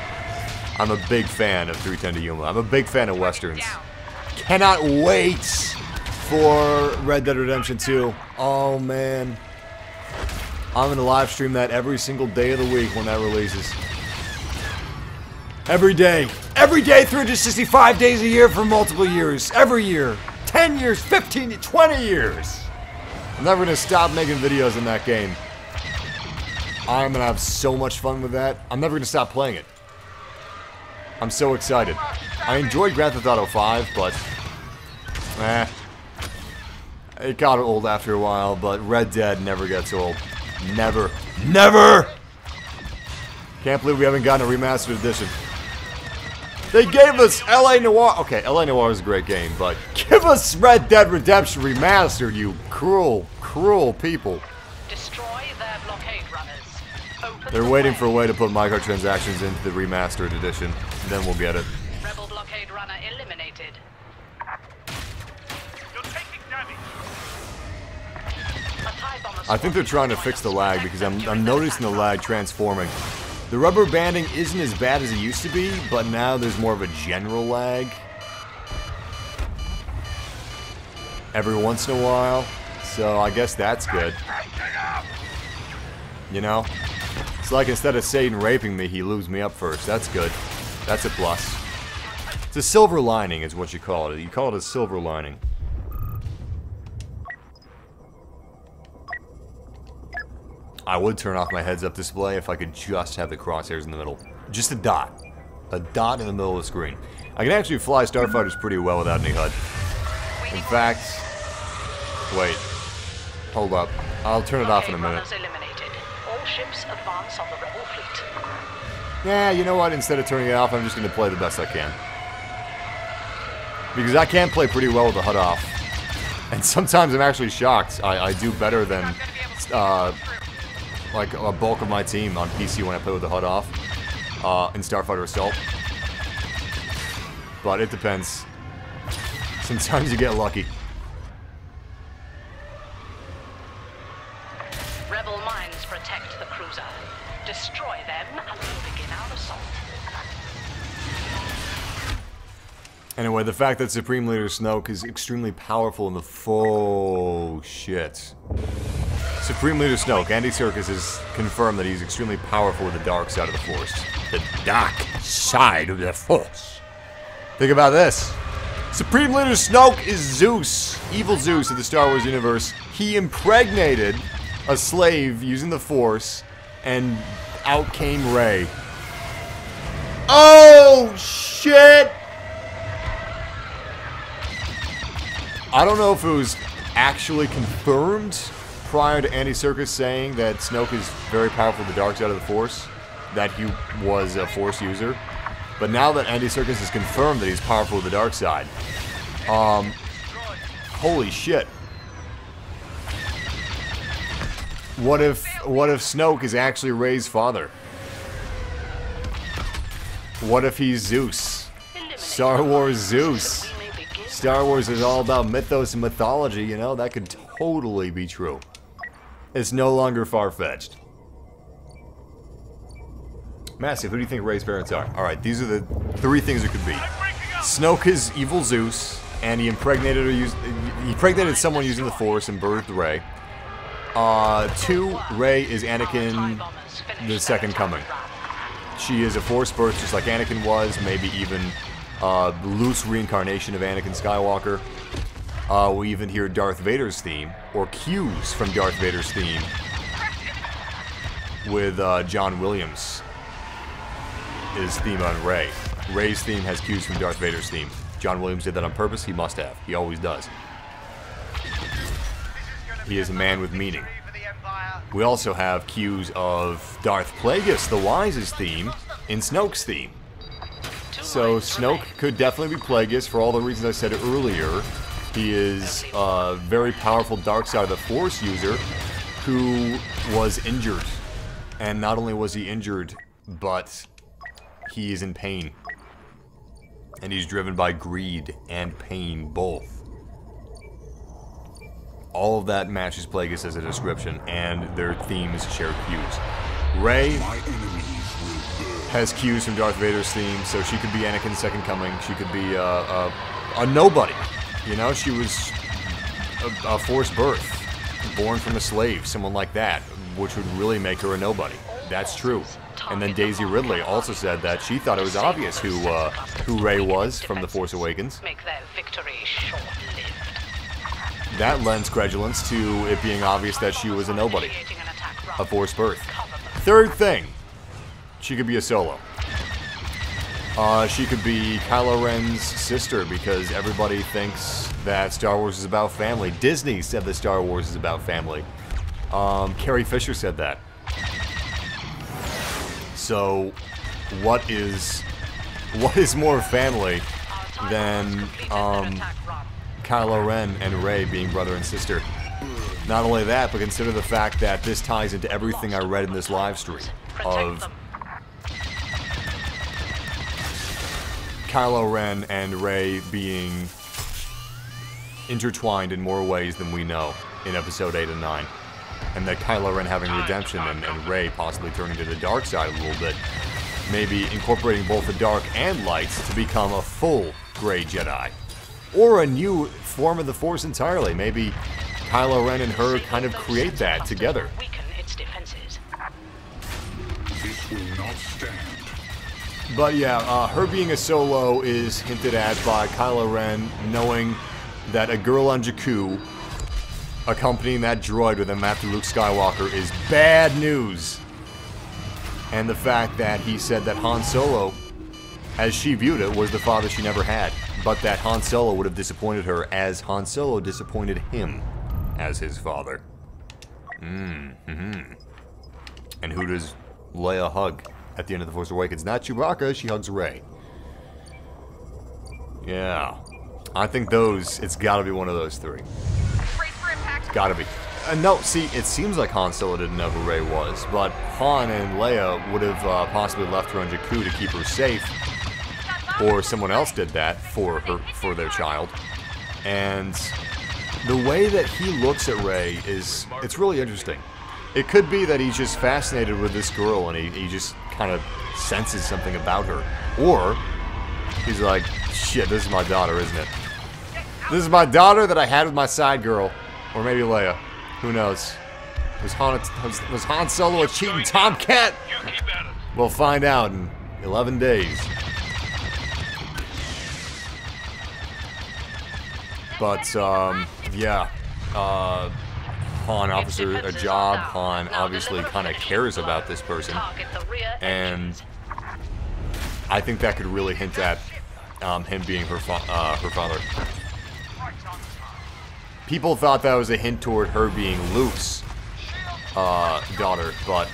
I'm a big fan of 310 to Yuma. I'm a big fan of Westerns. Cannot wait for Red Dead Redemption 2. Oh, man. I'm going to live stream that every single day of the week when that releases. Every day. Every day, 365 days a year for multiple years. Every year. 10 years, 15, 20 years. I'm never going to stop making videos in that game. I'm going to have so much fun with that. I'm never going to stop playing it. I'm so excited. I enjoyed Grand Theft Auto 5, but it got old after a while, but Red Dead never gets old. Never. Never! Can't believe we haven't gotten a remastered edition. They gave us LA Noire. Okay, LA Noire is a great game, but give us Red Dead Redemption Remastered, you cruel, cruel people. Destroy their blockade runners. Open They're waiting for a way to put microtransactions into the remastered edition, and then we'll get it. Rebel blockade runner eliminated. You're taking damage. I think they're trying to fix the lag because I'm noticing the lag transforming. The rubber banding isn't as bad as it used to be, but now there's more of a general lag. Every once in a while, so I guess that's good. You know? It's like instead of Satan raping me, he lubes me up first. That's good. That's a plus. It's a silver lining is what you call it. You call it a silver lining. I would turn off my heads-up display if I could just have the crosshairs in the middle. Just a dot. A dot in the middle of the screen. I can actually fly starfighters pretty well without any HUD. In fact... Wait. Hold up. I'll turn it off in a minute. All ships advance on the rebel fleet. Yeah, you know what? Instead of turning it off, I'm just going to play the best I can. Because I can play pretty well with the HUD off. And sometimes I'm actually shocked. I do better than... like a bulk of my team on PC when I play with the HUD off in Starfighter Assault. But it depends. Sometimes you get lucky. Rebel mines protect the cruiser. Destroy them and we'll begin our assault. Anyway, the fact that Supreme Leader Snoke is extremely powerful in the faux shit. Supreme Leader Snoke, Andy Serkis has confirmed that he's extremely powerful with the dark side of the Force. The dark side of the Force. Think about this. Supreme Leader Snoke is Zeus, evil Zeus of the Star Wars universe. He impregnated a slave using the Force, and out came Rey. Oh, shit! I don't know if it was actually confirmed prior to Andy Serkis saying that Snoke is very powerful with the dark side of the Force, that he was a Force user. But now that Andy Serkis has confirmed that he's powerful with the dark side, holy shit. What if Snoke is actually Rey's father? What if he's Zeus? Star Wars Zeus. Star Wars is all about mythos and mythology, you know? That could totally be true. It's no longer far-fetched. Massive, who do you think Rey's parents are? Alright, these are the 3 things it could be. Snoke is evil Zeus, and he impregnated someone using the Force and birthed Rey. 2, Rey is Anakin, the second coming. She is a Force birth just like Anakin was, maybe even loose reincarnation of Anakin Skywalker. We even hear Darth Vader's theme, or cues from Darth Vader's theme, with John Williams. His theme on Rey. Rey's theme has cues from Darth Vader's theme. John Williams did that on purpose. He must have. He always does. He is a man with meaning. We also have cues of Darth Plagueis, the Wise's theme, in Snoke's theme. So Snoke could definitely be Plagueis for all the reasons I said earlier. He is a very powerful dark side of the Force user who was injured. And not only was he injured, but he is in pain. And he's driven by greed and pain, both. All of that matches Plagueis as a description, and their themes share cues. Rey has cues from Darth Vader's theme, so she could be Anakin's second coming. She could be a nobody. You know, she was a Force birth, born from a slave, someone like that, which would really make her a nobody. That's true. And then Daisy Ridley also said that she thought it was obvious who Rey was from The Force Awakens. That lends credulence to it being obvious that she was a nobody, a Force birth. Third thing, she could be a Solo. She could be Kylo Ren's sister, because everybody thinks that Star Wars is about family. Disney said that Star Wars is about family. Carrie Fisher said that. So, what is more family than Kylo Ren and Rey being brother and sister? Not only that, but consider the fact that this ties into everything I read in this live stream of Kylo Ren and Rey being intertwined in more ways than we know in Episode 8 and 9. And that Kylo Ren having redemption and Rey possibly turning to the dark side a little bit. Maybe incorporating both the dark and lights to become a full Grey Jedi. Or a new form of the Force entirely. Maybe Kylo Ren and her kind of create that together. This will not stand. But yeah, her being a Solo is hinted at by Kylo Ren knowing that a girl on Jakku accompanying that droid with him after Luke Skywalker is bad news. And the fact that he said that Han Solo, as she viewed it, was the father she never had. But that Han Solo would have disappointed her as Han Solo disappointed him as his father. And who does Leia hug at the end of The Force Awakens? Not Chewbacca, she hugs Rey. Yeah. I think it's gotta be one of those 3. Gotta be. No, see, it seems like Han Solo didn't know who Rey was, but Han and Leia would have possibly left her on Jakku to keep her safe, or someone else did that for their child. And the way that he looks at Rey it's really interesting. It could be that he's just fascinated with this girl and he just kind of senses something about her, or he's like, shit, this is my daughter, isn't it? This is my daughter that I had with my side girl. Or maybe Leia. Who knows? Was Han Solo a cheating tomcat? We'll find out in 11 days. But, yeah. Han offers her a job. Han obviously kind of cares about this person. And I think that could really hint at him being her father. People thought that was a hint toward her being Luke's daughter, but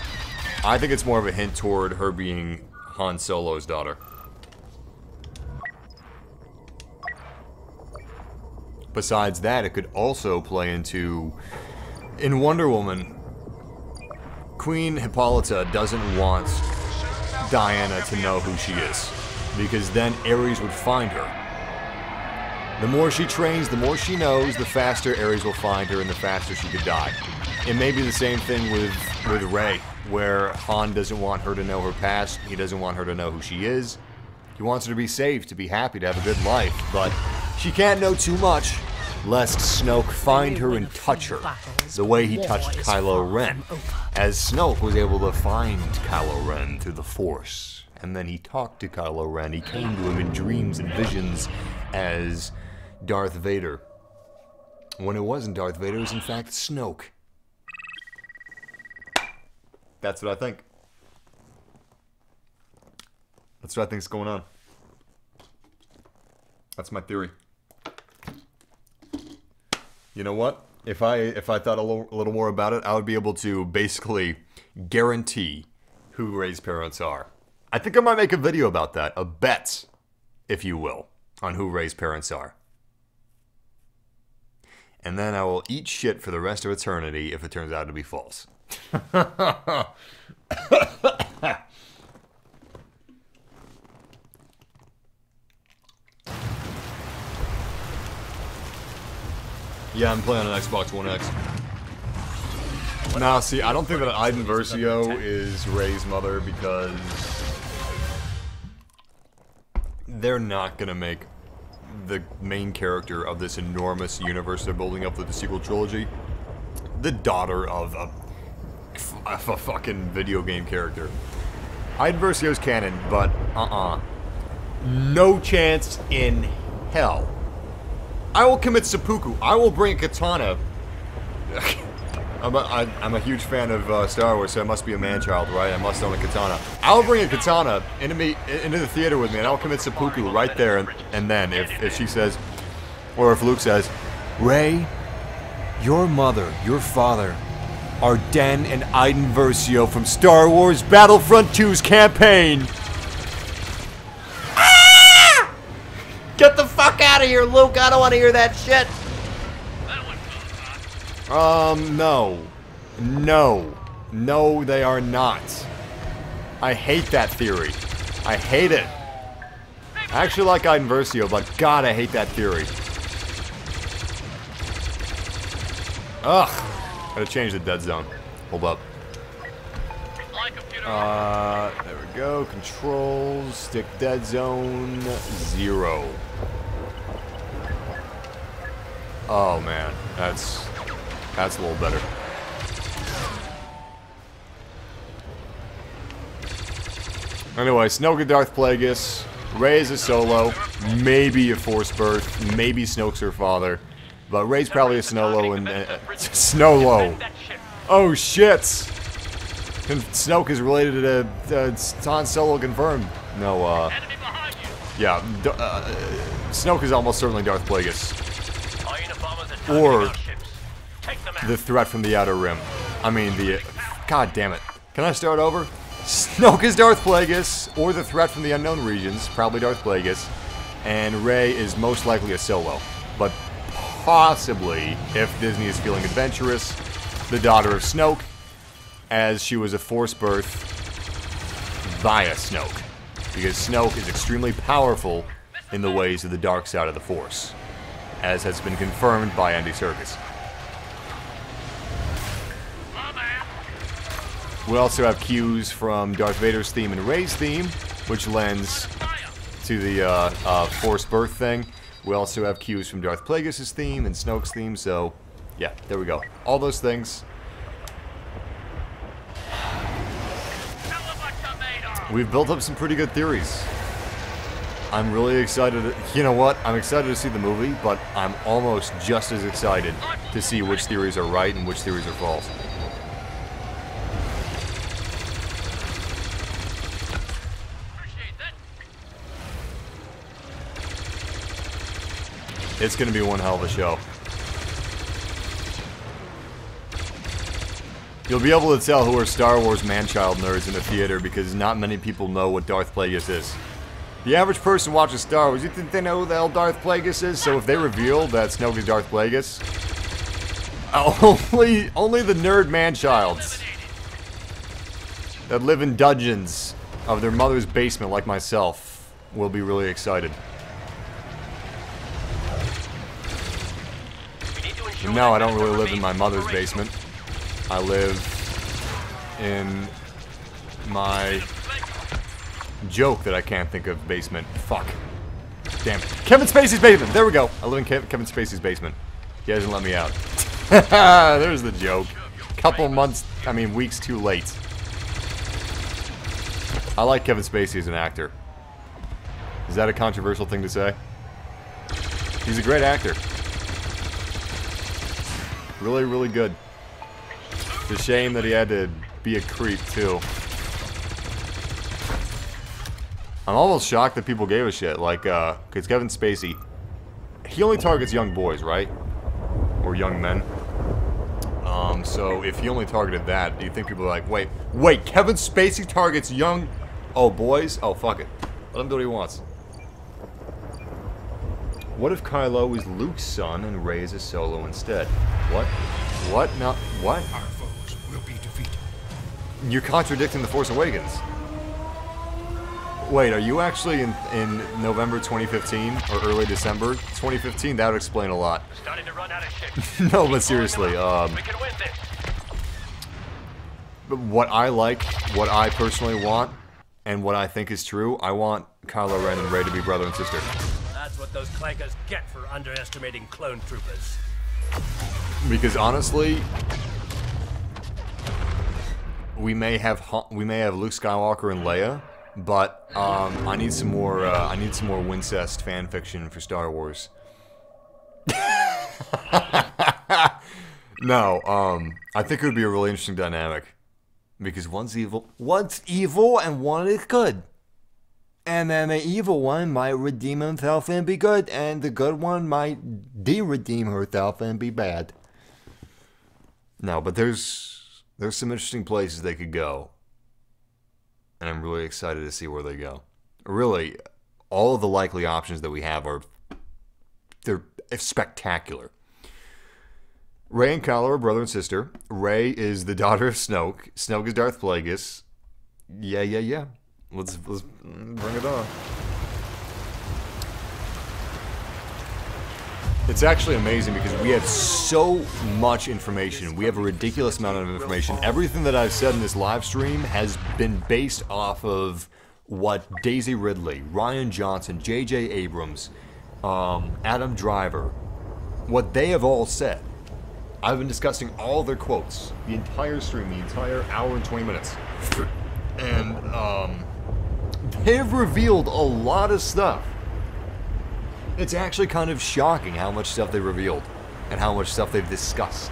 I think it's more of a hint toward her being Han Solo's daughter. besides that, it could also play into... In Wonder Woman, Queen Hippolyta doesn't want Diana to know who she is, because then Ares would find her. The more she trains, the more she knows, the faster Ares will find her and the faster she could die. It may be the same thing with Rey, where Han doesn't want her to know her past, he doesn't want her to know who she is. He wants her to be safe, to be happy, to have a good life, but she can't know too much, lest Snoke find her and touch her, the way he touched Kylo Ren, as Snoke was able to find Kylo Ren through the Force. And then he talked to Kylo Ren, he came to him in dreams and visions as Darth Vader. When it wasn't Darth Vader, it was in fact Snoke. That's what I think. That's what I think's going on. That's my theory. You know what? If I thought a little more about it, I would be able to basically guarantee who Rey's parents are. I think I might make a video about that. A bet, if you will, on who Rey's parents are. And then I will eat shit for the rest of eternity if it turns out to be false. Yeah, I'm playing on an Xbox One X. Now, see, I don't think that Iden Versio is Rey's mother because they're not gonna make the main character of this enormous universe they're building up with the sequel trilogy the daughter of a fucking video game character. Iden Versio's canon, but no chance in hell. I will commit seppuku. I will bring a katana. I'm a huge fan of Star Wars, so I must be a man-child, right? I must own a katana. I'll bring a katana into the theater with me, and I'll commit seppuku right there and then. If she says, or if Luke says, Rey, your mother, your father, are Den and Iden Versio from Star Wars Battlefront II's campaign. Get the fuck out of here, Luke! I don't want to hear that shit! No. No, they are not. I hate that theory. I hate it. I actually like Iden Versio, but God, I hate that theory. Ugh. Gotta change the dead zone. Hold up. There we go. Controls. Stick dead zone 0. Oh man, that's a little better. Anyway, Snoke and Darth Plagueis. Rey is a solo, maybe a Force birth, maybe Snoke's her father, but Rey's probably a Snolo and Snolo. Oh shit! And Snoke is related to Han Solo confirmed. No, yeah, Snoke is almost certainly Darth Plagueis. Or the threat from the Outer Rim. I mean, God damn it. Can I start over? Snoke is Darth Plagueis, or the threat from the unknown regions, probably Darth Plagueis, and Rey is most likely a solo. But possibly, if Disney is feeling adventurous, the daughter of Snoke, as she was a Force birth via Snoke. Because Snoke is extremely powerful in the ways of the dark side of the Force, as has been confirmed by Andy Serkis. We also have cues from Darth Vader's theme and Rey's theme, which lends to the Force birth thing. We also have cues from Darth Plagueis' theme and Snoke's theme, so yeah, there we go. All those things. We've built up some pretty good theories. I'm really excited. You know what? I'm excited to see the movie, but I'm almost just as excited to see which theories are right and which theories are false. It's going to be one hell of a show. You'll be able to tell who are Star Wars man-child nerds in the theater because not many people know what Darth Plagueis is. The average person watches Star Wars, you think they know who the hell Darth Plagueis is? So if they reveal that Snoke is Darth Plagueis, only the nerd man-childs that live in dungeons of their mother's basement like myself will be really excited. No, I don't really live in my mother's basement. I live in my joke that I can't think of basement. Fuck. Damn it. Kevin Spacey's basement! There we go. I live in Kevin Spacey's basement. He hasn't let me out. There's the joke. Couple months, I mean weeks too late. I like Kevin Spacey as an actor. Is that a controversial thing to say? He's a great actor. Really, really good. It's a shame that he had to be a creep, too. I'm almost shocked that people gave a shit. Like, because Kevin Spacey, he only targets young boys, right? Or young men. So if he only targeted that, do you think people are like, wait, Kevin Spacey targets young, boys? Oh, fuck it. Let him do what he wants. What if Kylo is Luke's son and Rey is a Solo instead? What? What? No, what? Our foes will be defeated. You're contradicting The Force Awakens. Wait, are you actually in November 2015 or early December 2015? That would explain a lot. Starting to run out of ships. No, but seriously, We can win this. what I like, what I personally want, and what I think is true, I want Kylo Ren and Rey to be brother and sister. That's what those clankers get for underestimating clone troopers. Because honestly, we may have Luke Skywalker and Leia, but I need some more Wincest fan fiction for Star Wars. No, I think it would be a really interesting dynamic because one's evil, and one is good. And then the evil one might redeem himself and be good, and the good one might de-redeem herself and be bad. No, but there's some interesting places they could go. And I'm really excited to see where they go. Really, all of the likely options that we have they're spectacular. Rey and Kylo are brother and sister. Rey is the daughter of Snoke. Snoke is Darth Plagueis. Yeah. Let's bring it on. It's actually amazing because we have so much information. We have a ridiculous amount of information. Everything that I've said in this live stream has been based off of what Daisy Ridley, Rian Johnson, J.J. Abrams, Adam Driver, what they have all said. I've been discussing all their quotes, the entire stream, the entire hour and 20 minutes. And, they've revealed a lot of stuff. It's actually kind of shocking how much stuff they revealed and how much stuff they've discussed.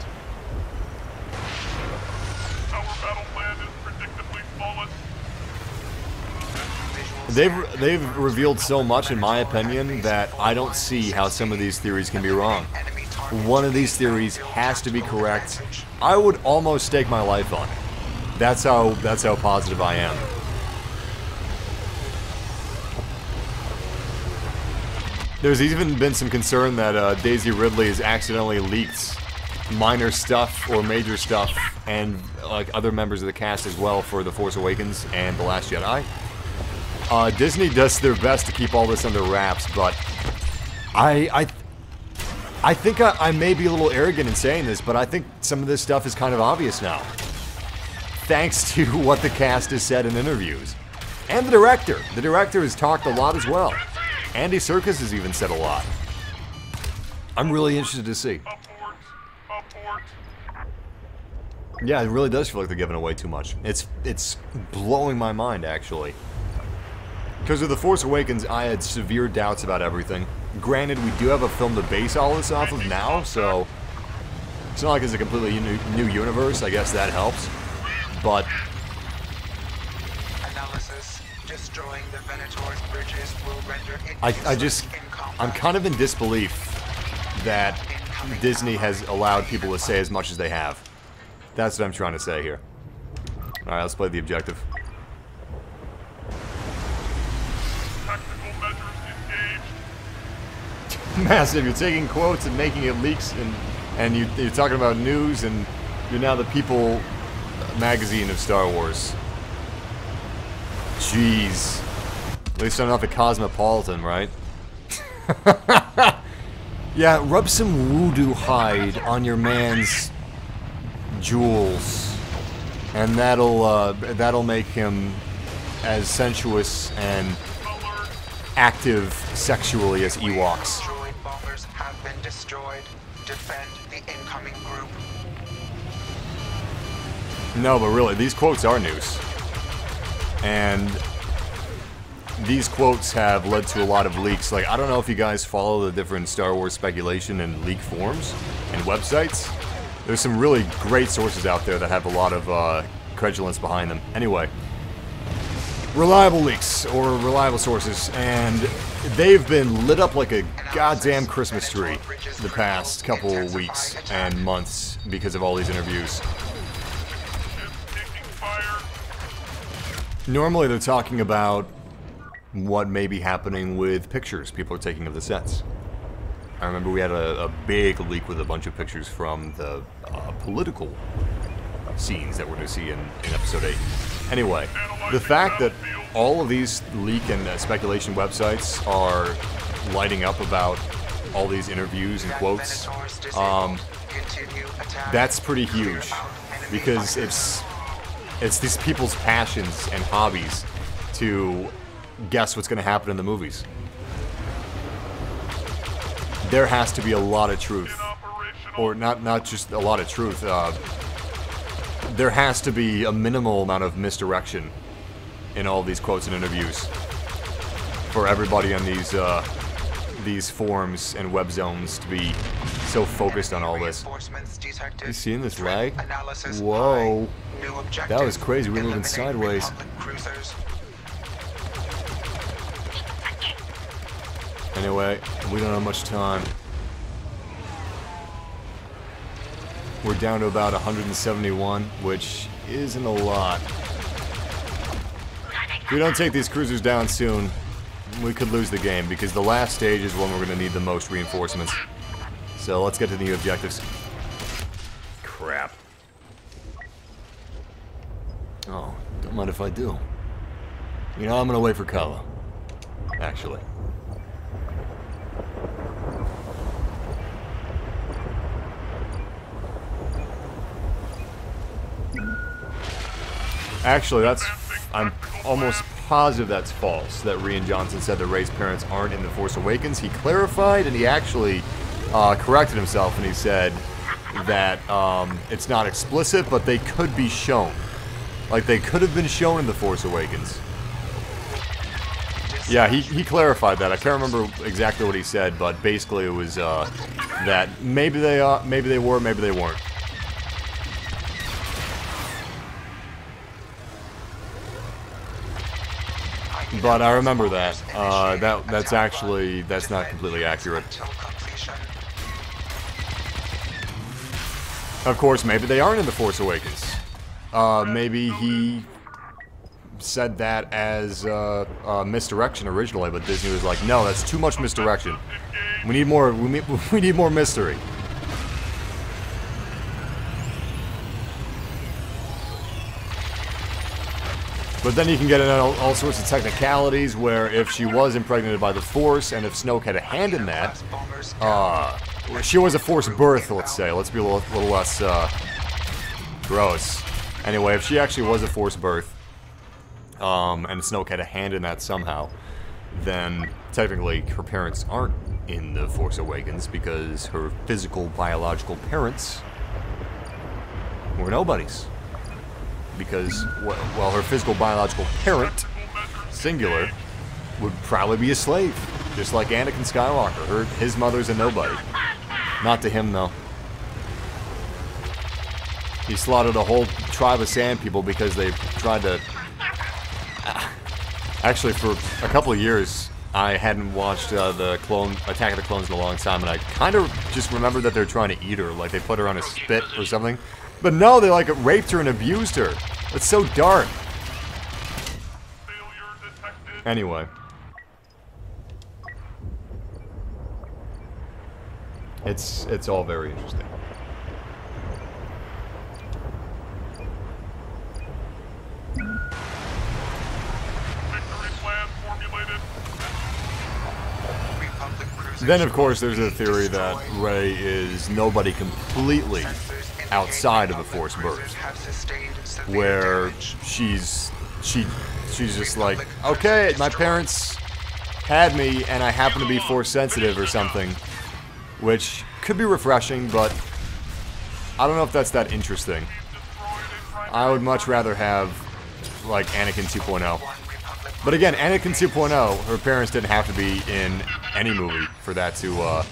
Our battle plan is predictably flawless. They've revealed so much, in my opinion, that I don't see how some of these theories can be wrong. One of these theories has to be correct. I would almost stake my life on it. That's how positive I am. There's even been some concern that Daisy Ridley has accidentally leaked minor stuff or major stuff, and like other members of the cast as well, for The Force Awakens and The Last Jedi. Disney does their best to keep all this under wraps, but I think I may be a little arrogant in saying this, but I think some of this stuff is kind of obvious now, thanks to what the cast has said in interviews. And the director. The director has talked a lot as well. Andy Serkis has even said a lot. I'm really interested to see. Abort. Yeah, it really does feel like they're giving away too much. It's blowing my mind, actually. Because of The Force Awakens, I had severe doubts about everything. Granted, we do have a film to base all this off of now, so it's not like it's a completely new universe. I guess that helps. But analysis destroying the Venator's bridges will render it I'm kind of in disbelief that Disney has allowed people to say as much as they have. That's what I'm trying to say here. Alright, let's play the objective. Tactical Massive, you're taking quotes and making it leaks, and you're talking about news, and you're now the People magazine of Star Wars. Jeez. At least I'm not the Cosmopolitan, right? Yeah, rub some voodoo hide on your man's jewels, and that'll make him as sensuous and active sexually as Ewoks. Droid bombers have been destroyed. Defend the incoming group. No, but really, these quotes are news. And these quotes have led to a lot of leaks. Like, I don't know if you guys follow the different Star Wars speculation and leak forums and websites. There's some really great sources out there that have a lot of credulence behind them. Anyway, reliable leaks, or reliable sources, and they've been lit up like a goddamn Christmas tree the past couple weeks and months because of all these interviews. Normally they're talking about what may be happening with pictures people are taking of the sets. I remember we had a big leak with a bunch of pictures from the political scenes that we're going to see in Episode 8. Anyway, the fact that all of these leak and speculation websites are lighting up about all these interviews and quotes, that's pretty huge, because it's these people's passions and hobbies to guess what's going to happen in the movies. There has to be a lot of truth, or not just a lot of truth. There has to be a minimal amount of misdirection in all these quotes and interviews for everybody on these forums and web zones to be so focused on all this. You seeing this lag? Whoa, that was crazy. We're moving sideways. Anyway, we don't have much time. We're down to about 171, which isn't a lot. If we don't take these cruisers down soon, we could lose the game, because the last stage is when we're going to need the most reinforcements. So let's get to the new objectives. Crap. Oh, don't mind if I do. You know, I'm going to wait for Kylo. Actually. Actually, I'm almost positive that's false, that Rian Johnson said that Rey's parents aren't in The Force Awakens. He clarified, and he actually corrected himself, and he said that it's not explicit, but they could be shown. Like, they could have been shown in The Force Awakens. Yeah, he clarified that. I can't remember exactly what he said, but basically it was that maybe they were, maybe they weren't. But I remember that. That's not completely accurate. Of course, maybe they aren't in The Force Awakens. Maybe he said that as misdirection originally, but Disney was like, no, that's too much misdirection. We need more. We need more mystery. But then you can get into all sorts of technicalities where if she was impregnated by the Force, and if Snoke had a hand in that, she was a Force birth, let's say. Let's be a little less gross. Anyway, if she actually was a Force birth, and Snoke had a hand in that somehow, then technically her parents aren't in The Force Awakens, because her physical, biological parents were nobodies. Because, well, her physical biological parent, singular, would probably be a slave. Just like Anakin Skywalker. His mother's a nobody. Not to him, though. He slaughtered a whole tribe of sand people because they tried to... Actually, for a couple of years, I hadn't watched the Attack of the Clones in a long time, and I kind of just remembered that they're trying to eat her. Like, they put her on a spit or something. But no, they like raped her and abused her. It's so dark. It's all very interesting. Then, of course, there's a theory that Rey is nobody completely outside of the Force birth, where she's just like, okay, my parents had me, and I happen to be Force sensitive or something, which could be refreshing, but I don't know if that's that interesting. I would much rather have, like, Anakin 2.0. But again, Anakin 2.0, her parents didn't have to be in any movie for that to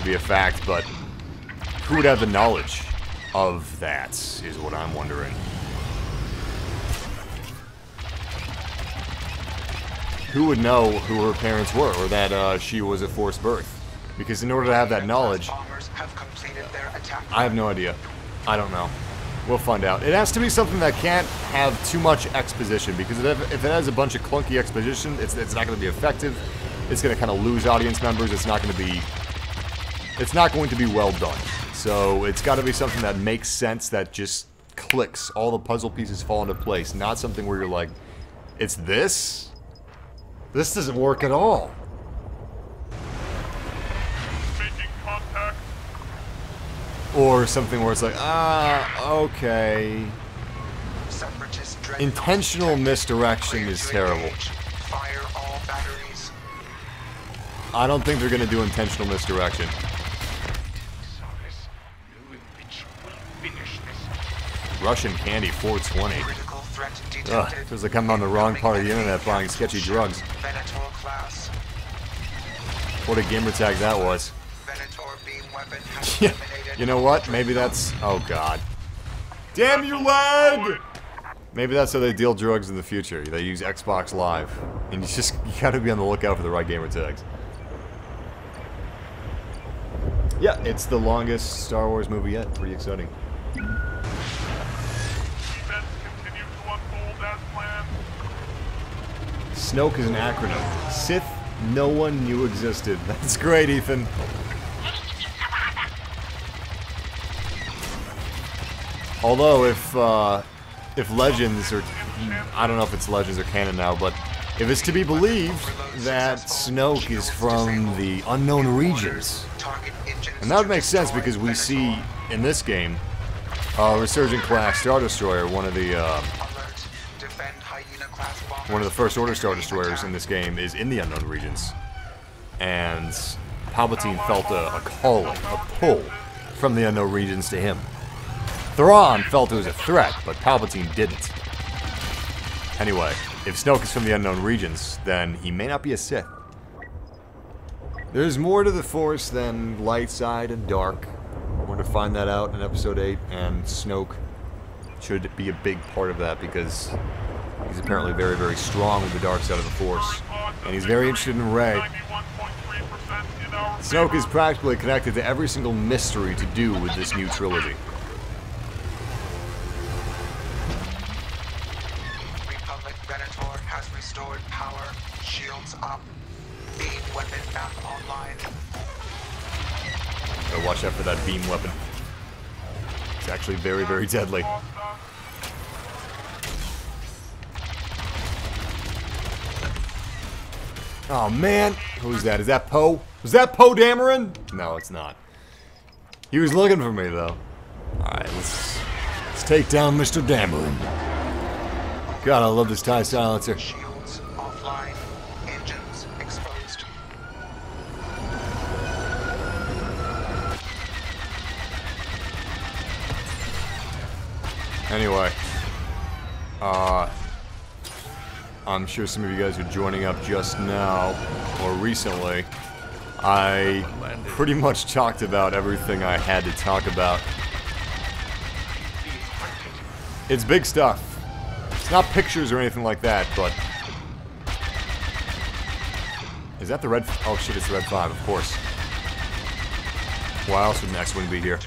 be a fact, but who would have the knowledge of that, is what I'm wondering. Who would know who her parents were, or that she was a forced birth? Because in order to have that knowledge, I have no idea. I don't know. We'll find out. It has to be something that can't have too much exposition, because if it has a bunch of clunky exposition, it's not going to be effective. It's going to kind of lose audience members. It's not going to be well done. So it's got to be something that makes sense, that just clicks. All the puzzle pieces fall into place. Not something where you're like, it's this? This doesn't work at all. Making contact. Or something where it's like, okay. Intentional misdirection is terrible. Fire all batteries. I don't think they're going to do intentional misdirection. Russian candy 420. Ugh, feels like I'm on the wrong part of the internet buying sketchy drugs. What a gamer tag that was. Yeah, you know what? Maybe that's... Oh, God. Damn you, lag! Maybe that's how they deal drugs in the future. They use Xbox Live. And you gotta be on the lookout for the right gamer tags. Yeah, it's the longest Star Wars movie yet. Pretty exciting. Snoke is an acronym. Sith no one knew existed. That's great, Ethan. Although, if Legends, or I don't know if it's Legends or canon now, but if it's to be believed that Snoke is from the unknown regions, and that would make sense because we see in this game Resurgent class Star Destroyer, one of the First Order Star Destroyers in this game, is in the unknown regions, and Palpatine felt a calling, a pull from the unknown regions to him. Thrawn felt it was a threat, but Palpatine didn't. Anyway, if Snoke is from the unknown regions, then he may not be a Sith. There's more to the Force than light side and dark. We're going to find that out in Episode 8, and Snoke should be a big part of that because he's apparently very, very strong with the dark side of the Force. And he's very interested in Rey. Snoke is practically connected to every single mystery to do with this new trilogy. Republic Venator has restored power. Shields up. Beam weapon back online. Gotta watch out for that beam weapon. It's actually very, very deadly. Oh man, who's that? Is that Poe? Was that Poe Dameron? No, it's not. He was looking for me though. Alright, let's take down Mr. Dameron. God, I love this TIE silencer. Shields offline. Engines exposed. Anyway, I'm sure some of you guys are joining up just now, or recently. I pretty much talked about everything I had to talk about. It's big stuff. It's not pictures or anything like that, but... Is that the red... Oh shit, it's the red 5, of course. Why else would next one be here?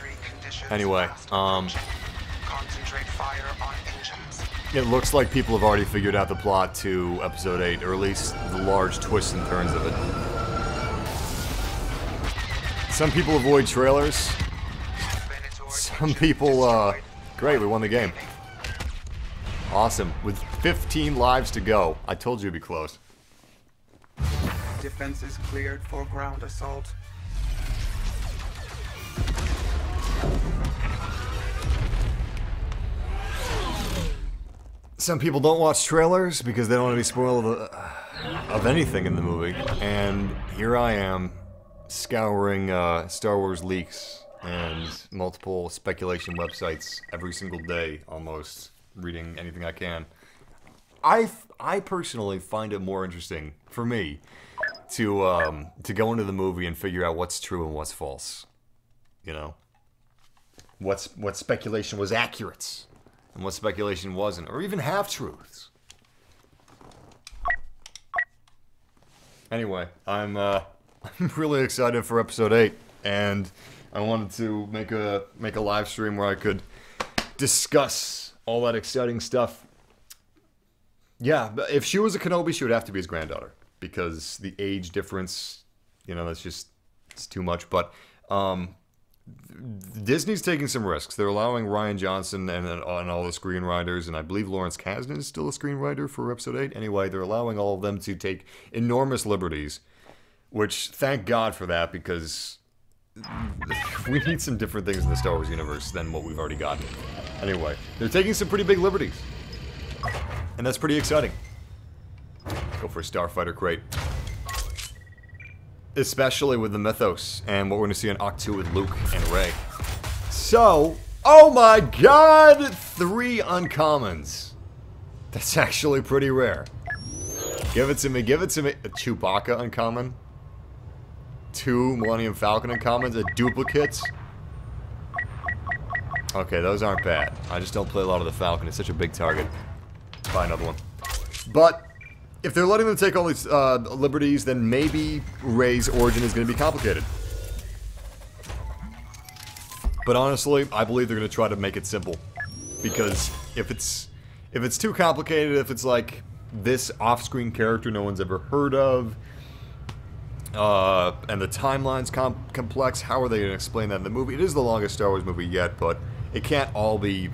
Anyway, Concentrate fire on engines. it looks like people have already figured out the plot to Episode 8, or at least the large twists and turns of it. Some people avoid trailers. Some people, great, we won the game. Awesome. With 15 lives to go. I told you it'd be close. Defenses cleared for ground assault. Some people don't watch trailers because they don't want to be spoiled of anything in the movie. And here I am, scouring Star Wars leaks and multiple speculation websites every single day, almost, reading anything I can. I personally find it more interesting, for me, to go into the movie and figure out what's true and what's false. You know? What speculation was accurate, and what speculation wasn't, or even half-truths. Anyway, I'm really excited for episode 8, and I wanted to make a live stream where I could discuss all that exciting stuff. Yeah, if she was a Kenobi, she would have to be his granddaughter, because the age difference, you know, it's too much. But Disney's taking some risks. They're allowing Rian Johnson and all the screenwriters, and I believe Lawrence Kasdan is still a screenwriter for episode 8. Anyway, they're allowing all of them to take enormous liberties, which, thank God for that, because we need some different things in the Star Wars universe than what we've already got. Anyway, they're taking some pretty big liberties, and that's pretty exciting. Let's go for a starfighter crate. Especially with the mythos and what we're going to see in Act 2 with Luke and Rey. So, oh my god! 3 uncommons. That's actually pretty rare. Give it to me, give it to me. A Chewbacca uncommon. 2 Millennium Falcon uncommons, a duplicate. Okay, those aren't bad. I just don't play a lot of the Falcon. It's such a big target. Buy another one. But if they're letting them take all these liberties, then maybe Rey's origin is going to be complicated. But honestly, I believe they're going to try to make it simple. Because if it's too complicated, if it's like this off-screen character no one's ever heard of, and the timeline's complex, how are they going to explain that in the movie? It is the longest Star Wars movie yet, but it can't all be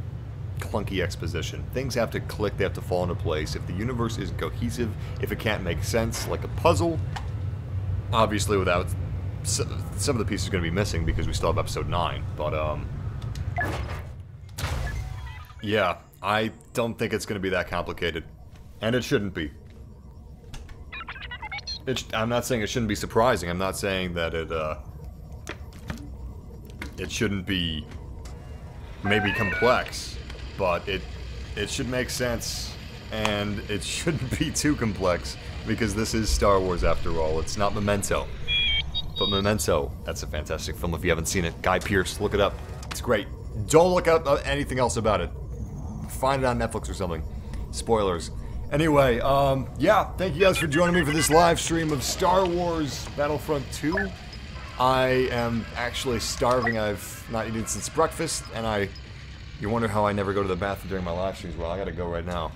clunky exposition. Things have to click, they have to fall into place. If the universe isn't cohesive, if it can't make sense, like a puzzle, obviously without some of the pieces are going to be missing because we still have episode 9, but yeah, I don't think it's going to be that complicated, and it shouldn't be. I'm not saying it shouldn't be surprising, I'm not saying that it shouldn't be maybe complex, but it should make sense, and it shouldn't be too complex, because this is Star Wars after all. It's not Memento. But Memento, that's a fantastic film if you haven't seen it. Guy Pearce, look it up. It's great. Don't look up anything else about it. Find it on Netflix or something. Spoilers. Anyway, yeah, thank you guys for joining me for this live stream of Star Wars Battlefront 2. I am actually starving. I've not eaten since breakfast, and you wonder how I never go to the bathroom during my live streams. Well, I gotta go right now.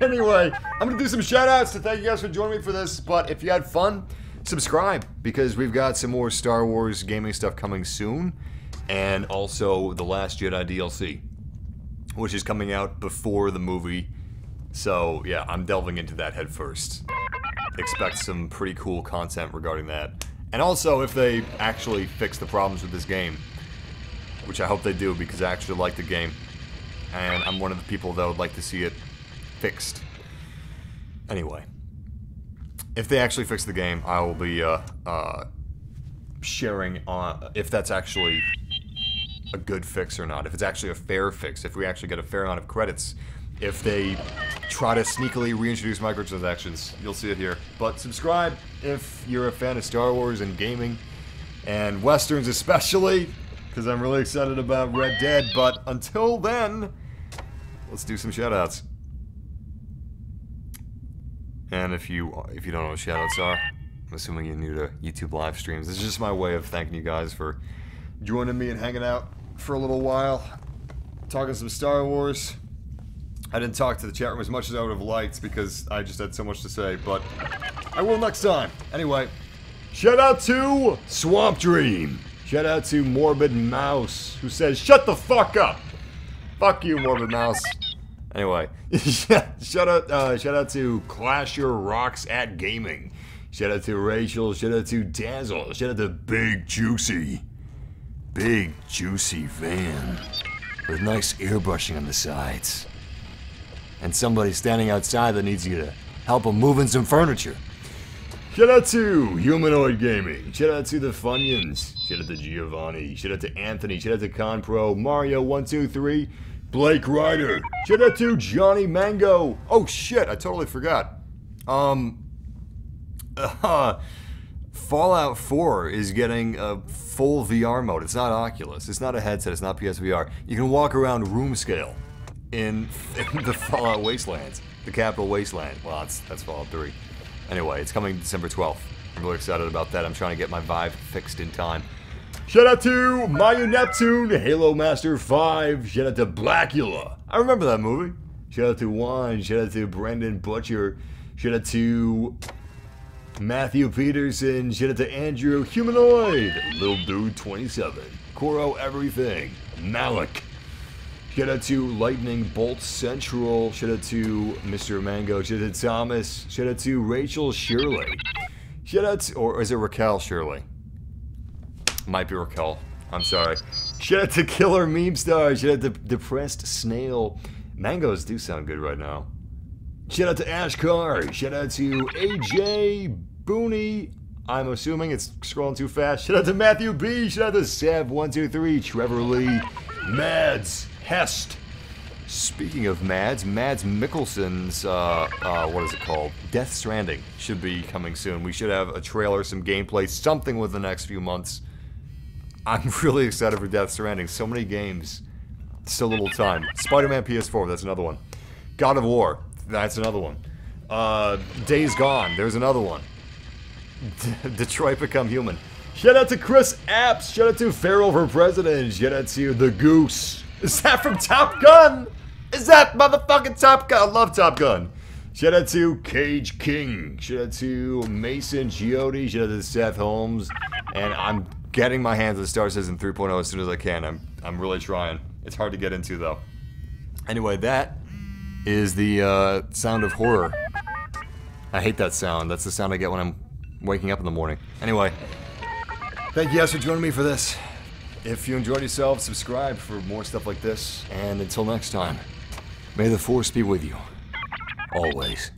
Anyway, I'm gonna do some shoutouts to thank you guys for joining me for this, but if you had fun, subscribe, because we've got some more Star Wars gaming stuff coming soon, and also The Last Jedi DLC, which is coming out before the movie. So, yeah, I'm delving into that head first. Expect some pretty cool content regarding that. And also, if they actually fix the problems with this game, which I hope they do, because I actually like the game. And I'm one of the people that would like to see it fixed. Anyway. If they actually fix the game, I will be sharing on if that's actually a good fix or not. If it's actually a fair fix. If we actually get a fair amount of credits. If they try to sneakily reintroduce microtransactions, you'll see it here. But subscribe if you're a fan of Star Wars and gaming, and Westerns especially, because I'm really excited about Red Dead. But until then, let's do some shoutouts. And if you don't know what shoutouts are, I'm assuming you're new to YouTube live streams. This is just my way of thanking you guys for joining me and hanging out for a little while, talking some Star Wars. I didn't talk to the chat room as much as I would have liked because I just had so much to say, but I will next time. Anyway, Shout out to Swamp Dream. Shout out to Morbid Mouse, who says, "Shut the fuck up." Fuck you, Morbid Mouse. Anyway, shout out to Clash Your Rocks at Gaming. Shout out to Rachel. Shout out to Dazzle. Shout out to Big Juicy van with nice airbrushing on the sides, and somebody standing outside that needs you to help him move in some furniture. Shout out to Humanoid Gaming. Shout out to the Funyuns. Shout out to Giovanni. Shout out to Anthony. Shout out to Conpro. Mario123. Blake Ryder. Shout out to Johnny Mango. Oh shit, I totally forgot. Fallout 4 is getting a full VR mode. It's not Oculus. It's not a headset. It's not PSVR. You can walk around room scale in the Fallout Wastelands. The Capital Wasteland. Well, that's Fallout 3. Anyway, it's coming December 12th. I'm really excited about that. I'm trying to get my Vive fixed in time. Shout out to Mayu Neptune, Halo Master 5. Shout out to Blackula. I remember that movie. Shout out to Juan. Shout out to Brendan Butcher. Shout out to Matthew Peterson. Shout out to Andrew Humanoid. Lil Dude 27. Koro Everything. Malik. Shout out to Lightning Bolt Central. Shout out to Mr. Mango. Shout out to Thomas. Shout out to Rachel Shirley. Shout out to, or is it Raquel Shirley? Might be Raquel. I'm sorry. Shout out to Killer Meme Star. Shout out to Depressed Snail. Mangoes do sound good right now. Shout out to Ash Carr. Shout out to AJ Booney. I'm assuming it's scrolling too fast. Shout out to Matthew B. Shout out to Sav123. Trevor Lee. Mads. Hest. Speaking of Mads Mikkelsen's, what is it called? Death Stranding should be coming soon. We should have a trailer, some gameplay, something within the next few months. I'm really excited for Death Stranding. So many games. So little time. Spider-Man PS4, that's another one. God of War, that's another one. Days Gone, there's another one. Detroit Become Human. Shout out to Chris Apps. Shout out to Pharaoh for President. Shout out to The Goose. Is that from Top Gun? Is that motherfucking Top Gun? I love Top Gun. Shout out to Cage King. Shout out to Mason Giotti. Shout out to Seth Holmes. And I'm getting my hands on Star Citizen 3.0 as soon as I can. I'm really trying. It's hard to get into though. Anyway, that is the sound of horror. I hate that sound. That's the sound I get when I'm waking up in the morning. Anyway, thank you guys for joining me for this. If you enjoyed yourself, subscribe for more stuff like this. And until next time, may the Force be with you. Always.